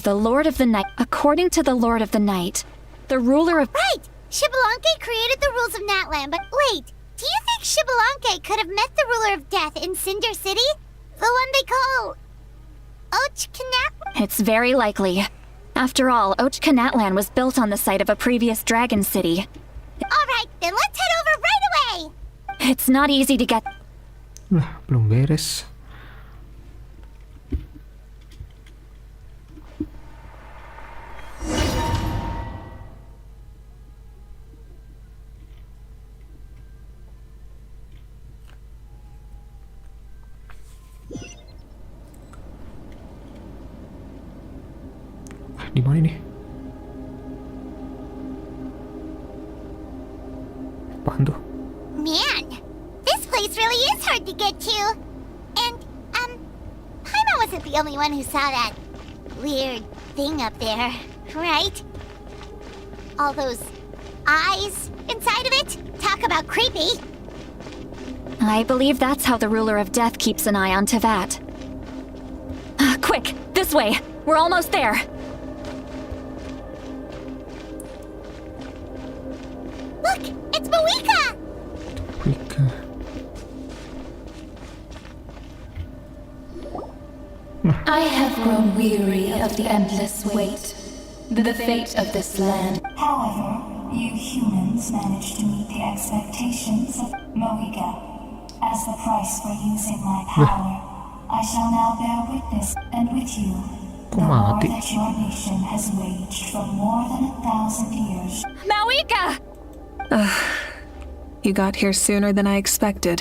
The Lord of the Night. According to the Lord of the Night, the ruler of... Right! Shibalanke created the rules of Natlan, but wait, do you think Shibalanke could have met the ruler of death in Cinder City? The one they call... Ochkanatlan? It's very likely. After all, Ochkanatlan was built on the site of a previous dragon city. Alright, then let's head over right away! It's not easy to get... Belum beres. Di mana ini? Apaan tuh? Man, this place really is hard to get to. And, Paimon wasn't the only one who saw that weird thing up there, right? All those eyes inside of it? Talk about creepy. I believe that's how the ruler of death keeps an eye on Tevat. Quick, this way. We're almost there. Look, it's Mawika! I have grown weary of the endless wait, the fate of this land. However, you humans managed to meet the expectations of Mawika. As the price for using my power, I shall now bear witness, and with you, the war that your nation has waged for more than 1,000 years. Mawika! You got here sooner than I expected.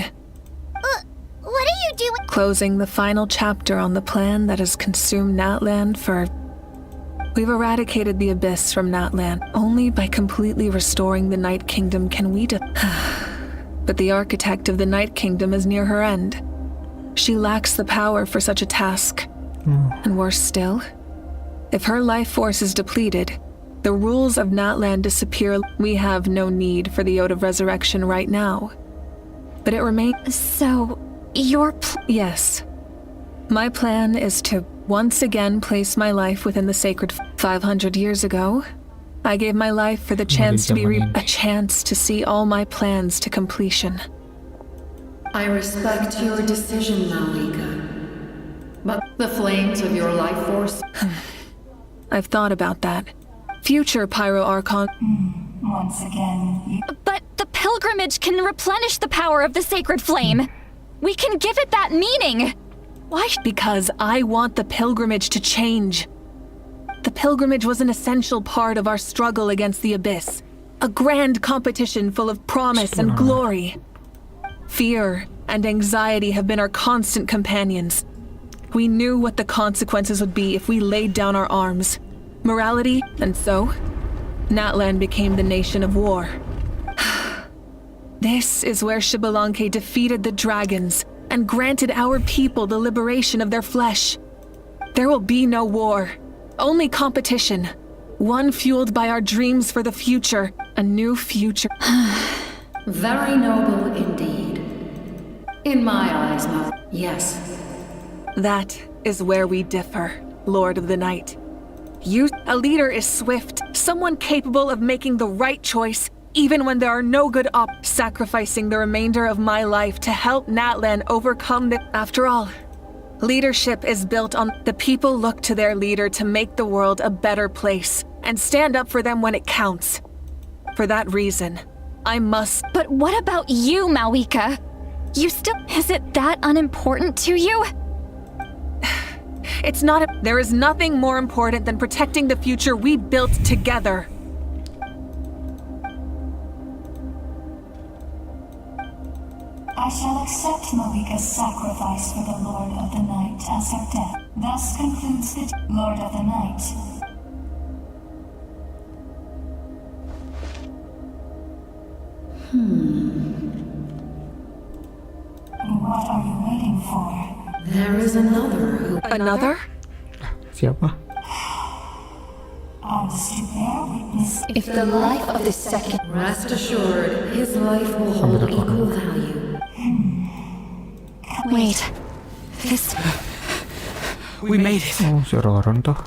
What are you doing? Closing the final chapter on the plan that has consumed Natlan for... We've eradicated the Abyss from Natlan. Only by completely restoring the Night Kingdom can we But the architect of the Night Kingdom is near her end. She lacks the power for such a task. And worse still, if her life force is depleted, the rules of Natlan disappear. We have no need for the Ode of Resurrection right now. But it remains... So, your Yes. My plan is to once again place my life within the sacred 500 years ago. I gave my life for the chance to be a chance to see all my plans to completion. I respect your decision, Mawika. But the flames of your life force... I've thought about that. Future Pyro Archon... Once again, But the pilgrimage can replenish the power of the sacred flame. We can give it that meaning. Why? Because I want the pilgrimage to change. The pilgrimage was an essential part of our struggle against the Abyss. A grand competition full of promise and glory. Fear and anxiety have been our constant companions. We knew what the consequences would be if we laid down our arms. Morality, and so, Natlan became the nation of war. This is where Shibalanke defeated the dragons and granted our people the liberation of their flesh. There will be no war, only competition. One fueled by our dreams for the future, a new future. Very noble indeed. In my eyes, yes, That is where we differ, Lord of the Night. A leader is swift, someone capable of making the right choice, even when there are no good sacrificing the remainder of my life to help Natlan overcome the... After all, leadership is built on the people look to their leader to make the world a better place and stand up for them when it counts. For that reason, I must... But what about you, Mawika? You still... Is it that unimportant to you? It's not a... There is nothing more important than protecting the future we built together. I shall accept Mawika's sacrifice for the Lord of the Night as her death. Thus concludes the Lord of the Night. What are you waiting for? There is another who... Another? Siapa? I was to bear witness. If the life of the second... Rest assured, his life will hold equal value. Wait. This... We made it. Oh, si Roron toh.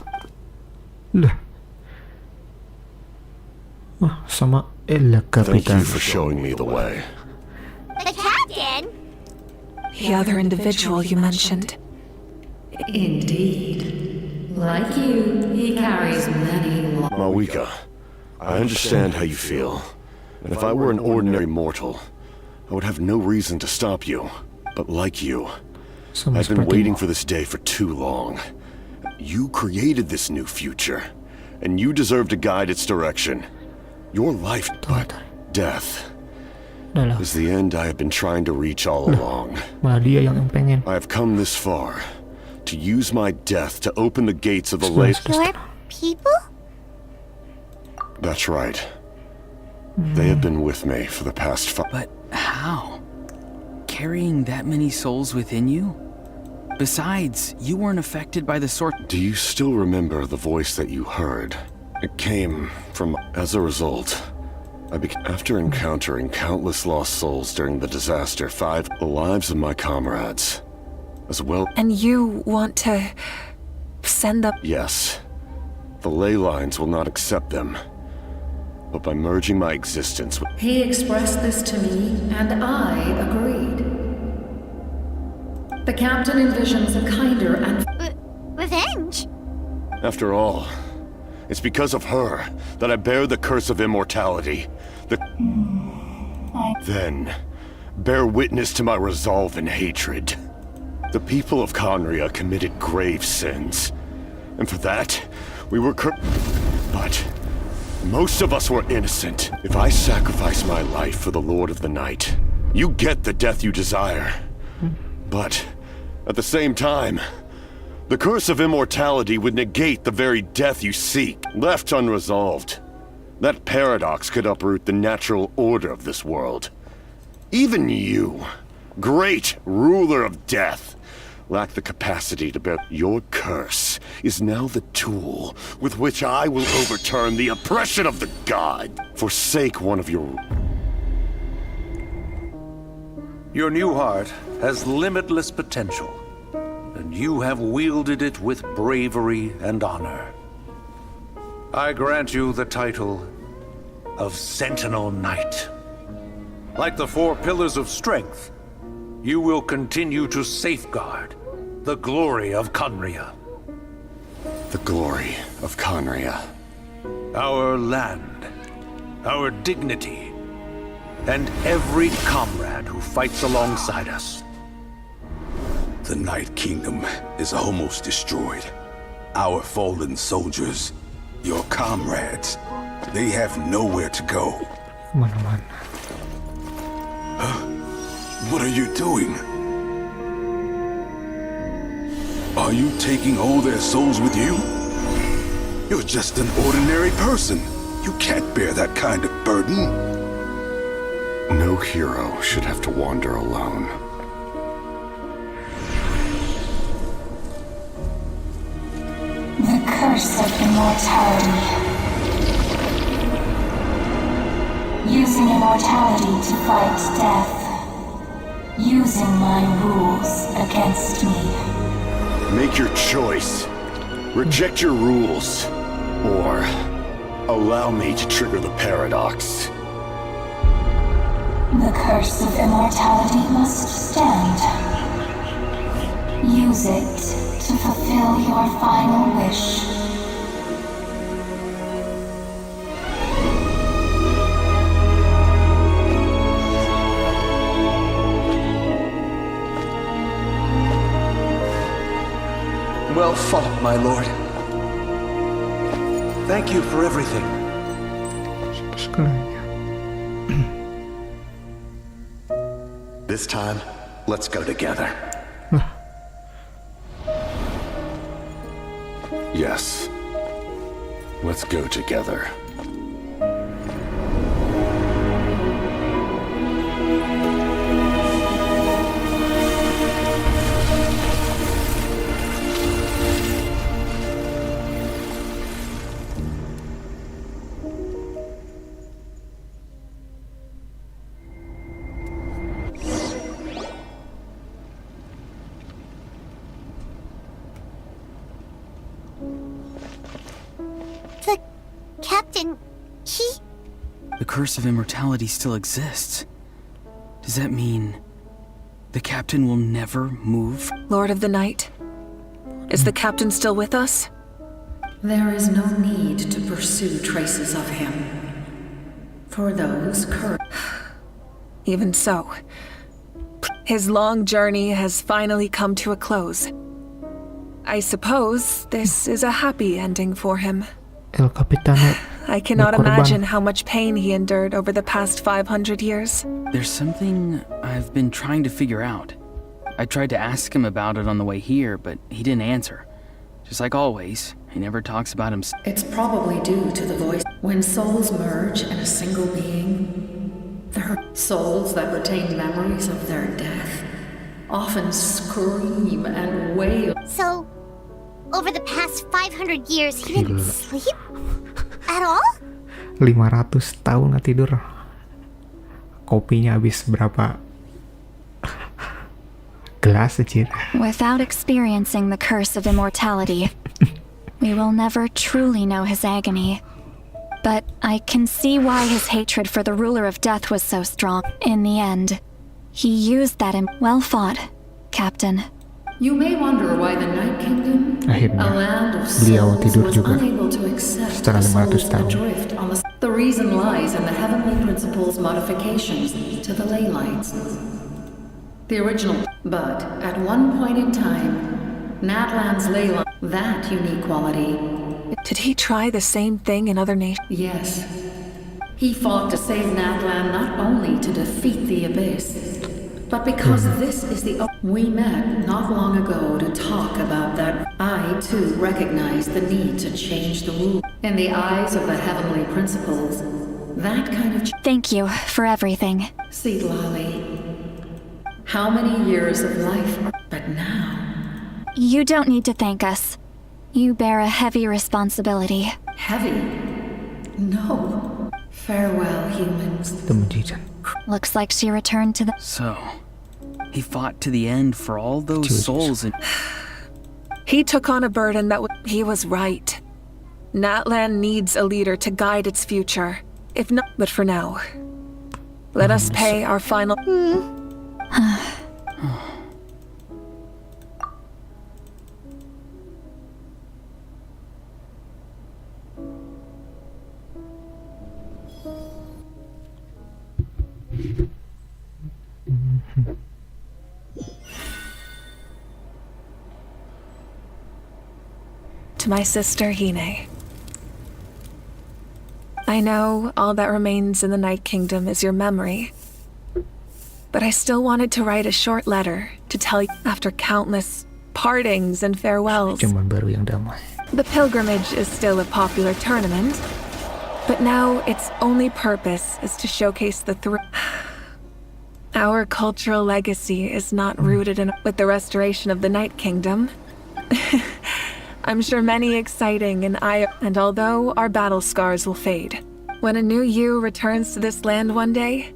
Lah. Ah, sama El Thank Capitan. you for showing me the way. The captain? The other individual you mentioned. Indeed. Like you, he carries many... Mawika, I understand how you feel. And if I were an ordinary mortal, I would have no reason to stop you. But like you, I've been waiting for this day for too long. You created this new future, and you deserve to guide its direction. Your life, but death, is the end I have been trying to reach all along. Dia yang pengen. I have come this far to use my death to open the gates of the lake. Your people? That's right. They have been with me for the past 5... But how? Carrying that many souls within you? Besides, you weren't affected by the sort... Do you still remember the voice that you heard? It came from... As a result, after encountering countless lost souls during the disaster, the lives of my comrades, as well... And you want to... send them... Yes. The ley lines will not accept them. But by merging my existence with... He expressed this to me, and I agreed. The captain envisions a kinder and... Revenge? After all, it's because of her that I bear the curse of immortality. Then, bear witness to my resolve and hatred. The people of Conria committed grave sins. And for that, we were But... most of us were innocent. If I sacrifice my life for the Lord of the Night, you get the death you desire. But, at the same time, the curse of immortality would negate the very death you seek. Left unresolved, that paradox could uproot the natural order of this world. Even you, great ruler of death, lack the capacity to bear. Your curse is now the tool with which I will overturn the oppression of the god. Forsake one of your... Your new heart has limitless potential, and you have wielded it with bravery and honor. I grant you the title of Sentinel Knight. Like the 4 pillars of strength, you will continue to safeguard the glory of Conria. The glory of Conria. Our land, our dignity, and every comrade who fights alongside us. The Night Kingdom is almost destroyed. Our fallen soldiers, your comrades, they have nowhere to go. Mana-mana. What are you doing? Are you taking all their souls with you? You're just an ordinary person. You can't bear that kind of burden. No hero should have to wander alone. The curse of immortality. Using immortality to fight death. Using my rules against me. Make your choice. Reject your rules. Or allow me to trigger the paradox. The curse of immortality must stand. Use it to fulfill your final wish. Well fought, my lord. Thank you for everything. This time, let's go together. Yes. Let's go together. Captain, The curse of immortality still exists. Does that mean the captain will never move? Lord of the Night, is the captain still with us? There is no need to pursue traces of him. For those Even so, his long journey has finally come to a close. I suppose this is a happy ending for him. El Capitano I cannot berkorban. imagine how much pain he endured over the past 500 years. There's something I've been trying to figure out. I tried to ask him about it on the way here, but he didn't answer. Just like always, he never talks about himself. It's probably due to the voice. When souls merge in a single being, their souls that retain memories of their death often scream and wail. so over the past 500 years, he didn't sleep at all? 500 tahun nggak tidur. Kopinya habis berapa gelas aja. Without experiencing the curse of immortality, we will never truly know his agony. But I can see why his hatred for the ruler of death was so strong. In the end, he used that well fought, Captain. You may wonder why the Night Kingdom, Akhirnya, a land of beliau souls, tidur was juga unable to accept setelah the 500 souls tahun. adrift on the reason lies in the heavenly principles modifications to the ley lights. The original, but at one point in time, Natlan's ley light, that unique quality. Did he try the same thing in other nations? Yes. He fought to save Natlan not only to defeat the Abyss, but because this is the... We met not long ago to talk about that. I, too, recognize the need to change the rules. In the eyes of the heavenly principles, that kind of... Thank you for everything. See, Lolly, how many years of life are... But now... You don't need to thank us. You bear a heavy responsibility. Heavy? No. Farewell, humans. Looks like she returned to the... So, he fought to the end for all those souls and... He took on a burden that he was right. Natlan needs a leader to guide its future. If not, but for now, let us pay our final... To my sister, Hine. I know all that remains in the Night Kingdom is your memory, but I still wanted to write a short letter to tell you after countless partings and farewells. Zaman baru yang damai. The pilgrimage is still a popular tournament, but now its only purpose is to showcase the Our cultural legacy is not rooted in with the restoration of the Night Kingdom. I'm sure many exciting and although our battle scars will fade, when a new you returns to this land one day,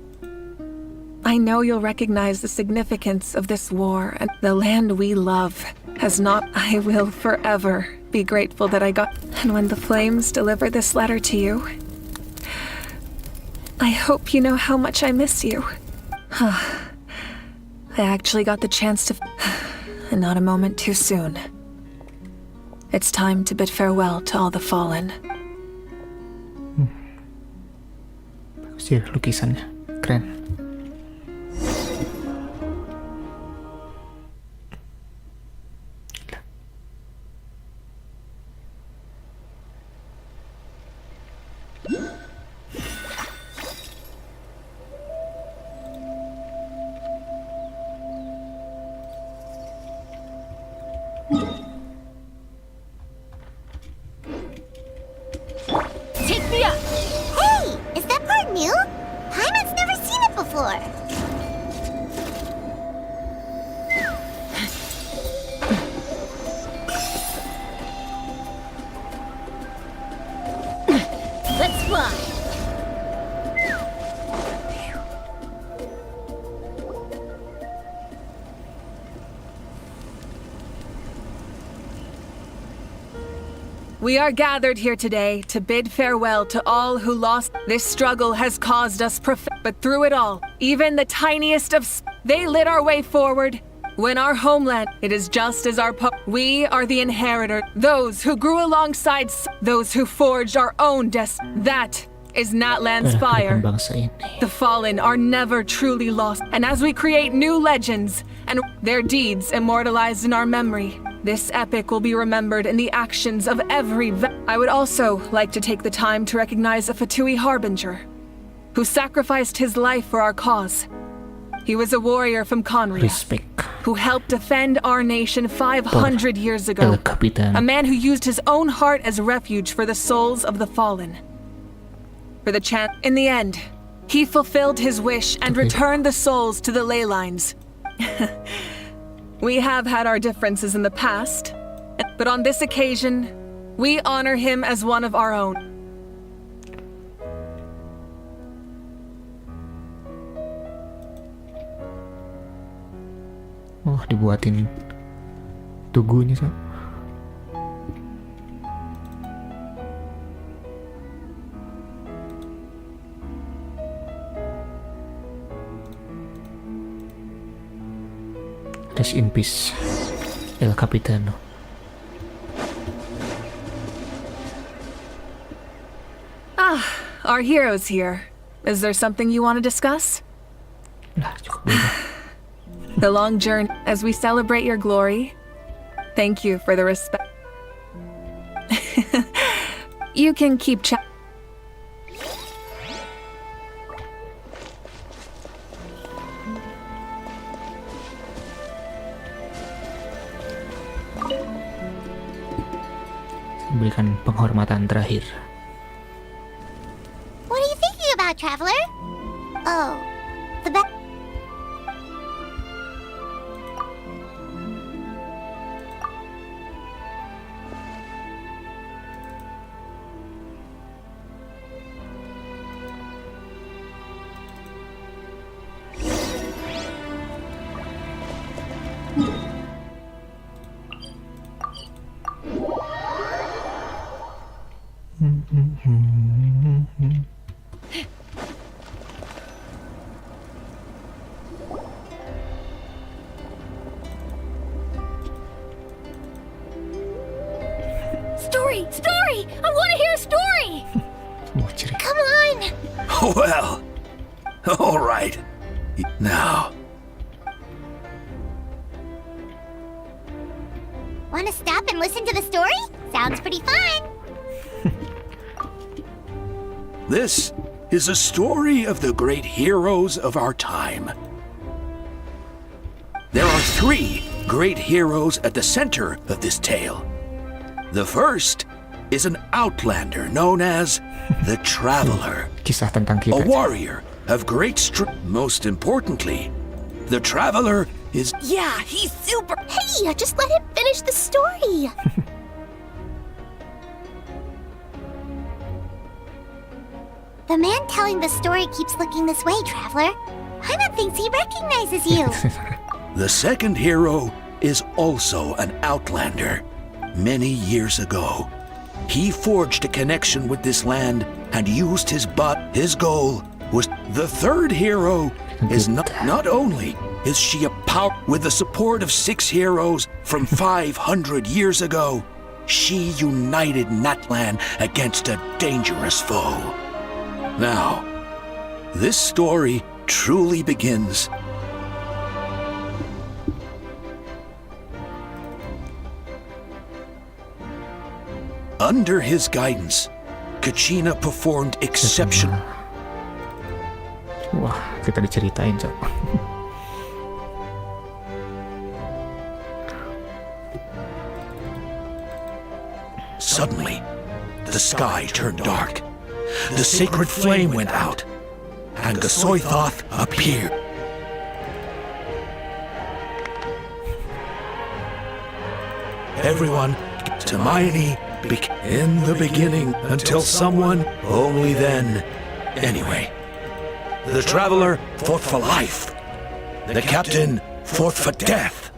I know you'll recognize the significance of this war and the land we love has not. I will forever be grateful that I got. And when the flames deliver this letter to you, I hope you know how much I miss you. I actually got the chance to, and not a moment too soon. It's time to bid farewell to all the fallen. Bagus ya lukisannya, keren. Take me up! Hey! Is that part new? Paimon's never seen it before. Let's fly! We are gathered here today to bid farewell to all who lost. This struggle has caused us but through it all, even the tiniest of they lit our way forward. When our homeland, it is just as our we are the inheritor, those who grew alongside those who forged our own destiny. That is Natlan's fire. The fallen are never truly lost, and as we create new legends and their deeds immortalized in our memory, this epic will be remembered in the actions of every I would also like to take the time to recognize a Fatui harbinger who sacrificed his life for our cause. He was a warrior from Conria who helped defend our nation 500 years ago. A man who used his own heart as refuge for the souls of the fallen. For the in the end, he fulfilled his wish and returned the souls to the ley lines. We have had our differences in the past, but on this occasion, we honor him as one of our own. Oh, dibuatin tugunya so. Rest in peace, El Capitano. Ah, our hero's here. Is there something you want to discuss? The long journey as we celebrate your glory. Thank you for the respect. You can keep chatting. Berikan penghormatan terakhir. What are you thinking about, Traveler? Oh, the back. Story! I want to hear a story! Come on! Well, all right. Now, Want to stop and listen to the story? Sounds pretty fun! this is a story of the great heroes of our time. There are 3 great heroes at the center of this tale. The first is an outlander known as the Traveler. Kisah tentang kita. A warrior of great strength. Most importantly, the Traveler is... Yeah, he's super... Hey, just let him finish the story! The man telling the story keeps looking this way, Traveler. Paimon thinks he recognizes you. The second hero is also an outlander. Many years ago, he forged a connection with this land and used his goal was the third hero is not only is she a power with the support of 6 heroes from 500 years ago, she united Natlan against a dangerous foe. Now, this story truly begins. Under his guidance, Kachina performed exceptional. Wah, kita diceritain, Cok. Suddenly, the sky turned dark. The sacred flame went out, and Gasoithoth appeared. Everyone, Hermione, in the beginning, until someone, only then. Anyway, the traveler fought for life. The captain fought for death.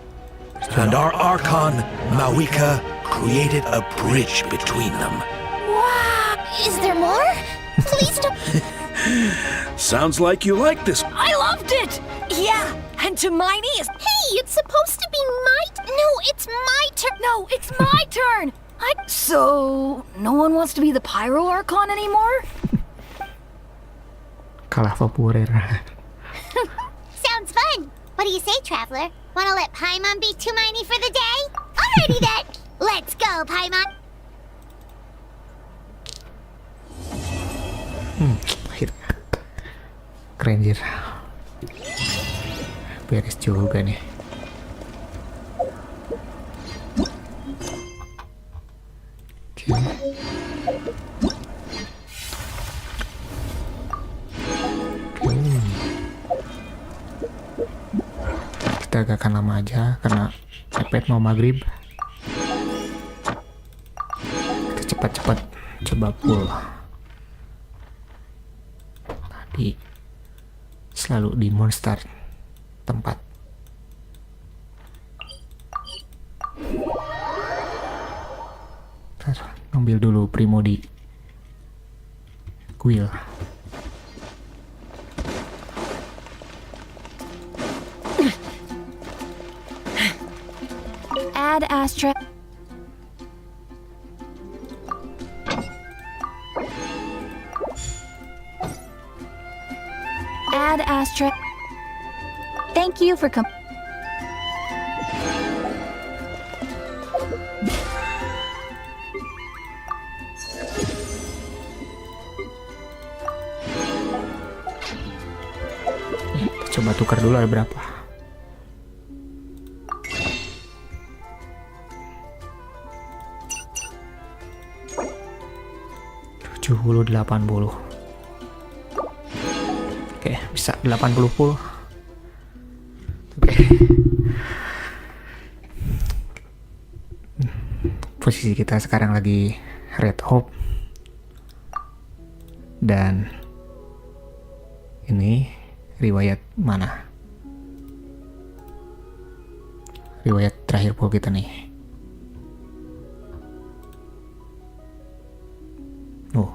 And our Archon, Mawika, created a bridge between them. Wow! Is there more? Please don't. Sounds like you like this. I loved it! Yeah, and Hermione is... Hey, it's supposed to be my... No, it's my turn. No, it's my turn! So, no one wants to be the Pyro Archon anymore? Kalah populer. Sounds fun. What do you say, Traveler? Wanna let Paimon be Hermione for the day? Alrighty then. Let's go, Paimon. Akhirnya. Keren, Jir. Beres juga nih. Kita agak akan lama aja karena mepet mau maghrib. Kita cepat-cepat coba pull. Tadi selalu di monster tempat. Ngambil dulu Primo di kuil. Add Astra. Add Astra. Thank you for coming. Coba tukar dulu ada berapa. $70, 80. Oke, bisa 80 full. Oke. Posisi kita sekarang lagi Red Hope. Dan ini riwayat mana? Riwayat terakhir pool kita nih. Oh,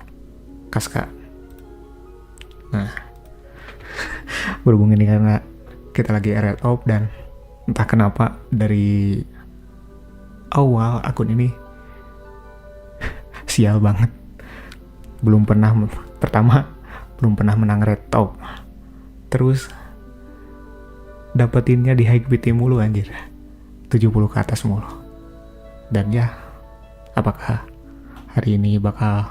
Kaska. Nah, berhubung ini karena kita lagi Red Hope dan entah kenapa dari awal akun ini sial banget. Belum pernah menang Red Hope. Terus dapetinnya di high BT mulu anjir. 70 ke atas mulu. Dan ya, apakah hari ini bakal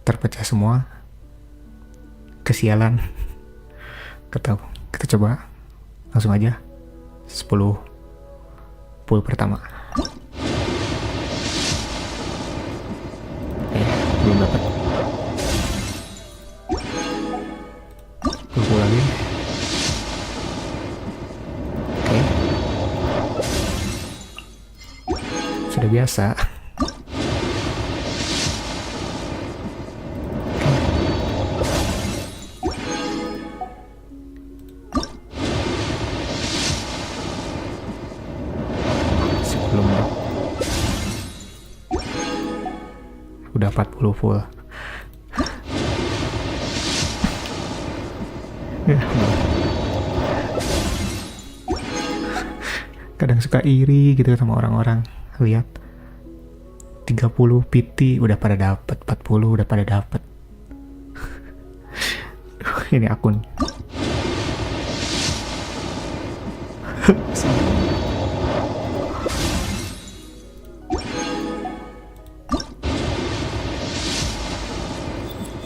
terpecah semua? Kesialan. Kita coba langsung aja 10 pool pertama. Belum dapat. Pool lagi. Oke. Sudah biasa. 40 full. Ya, kadang suka iri gitu sama orang-orang. Lihat 30 PT udah pada dapet, 40 udah pada dapet. Ini akun.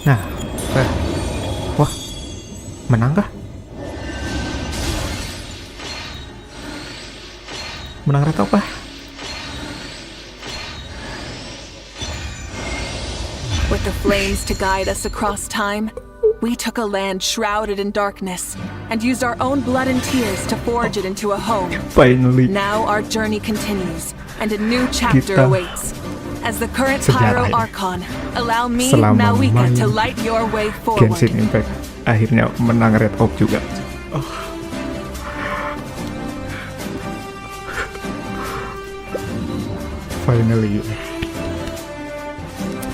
Nah, wah, menang kah? Menang rata apa? With the flames to guide us across time, we took a land shrouded in darkness and used our own blood and tears to forge it into a home. Finally. Now our journey continues and a new chapter Kita awaits. As the current sejarah Pyro ini. Archon, allow me, Selama Mawika, main to light your way forward. Genshin Impact akhirnya menang Red Oak juga. Finally.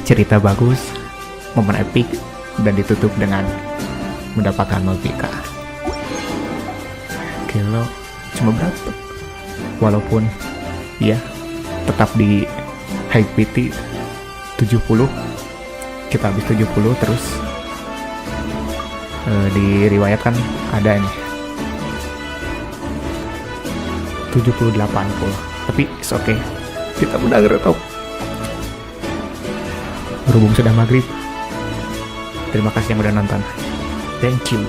Cerita bagus, momen epic, dan ditutup dengan mendapatkan Mawika. Kilo cuma berapa? Walaupun ya tetap di high PT 70, kita habis 70 terus diriwayatkan ada nih 70-80, tapi it's okay, kita udah ngeretop. Berhubung sudah maghrib, terima kasih yang udah nonton, thank you.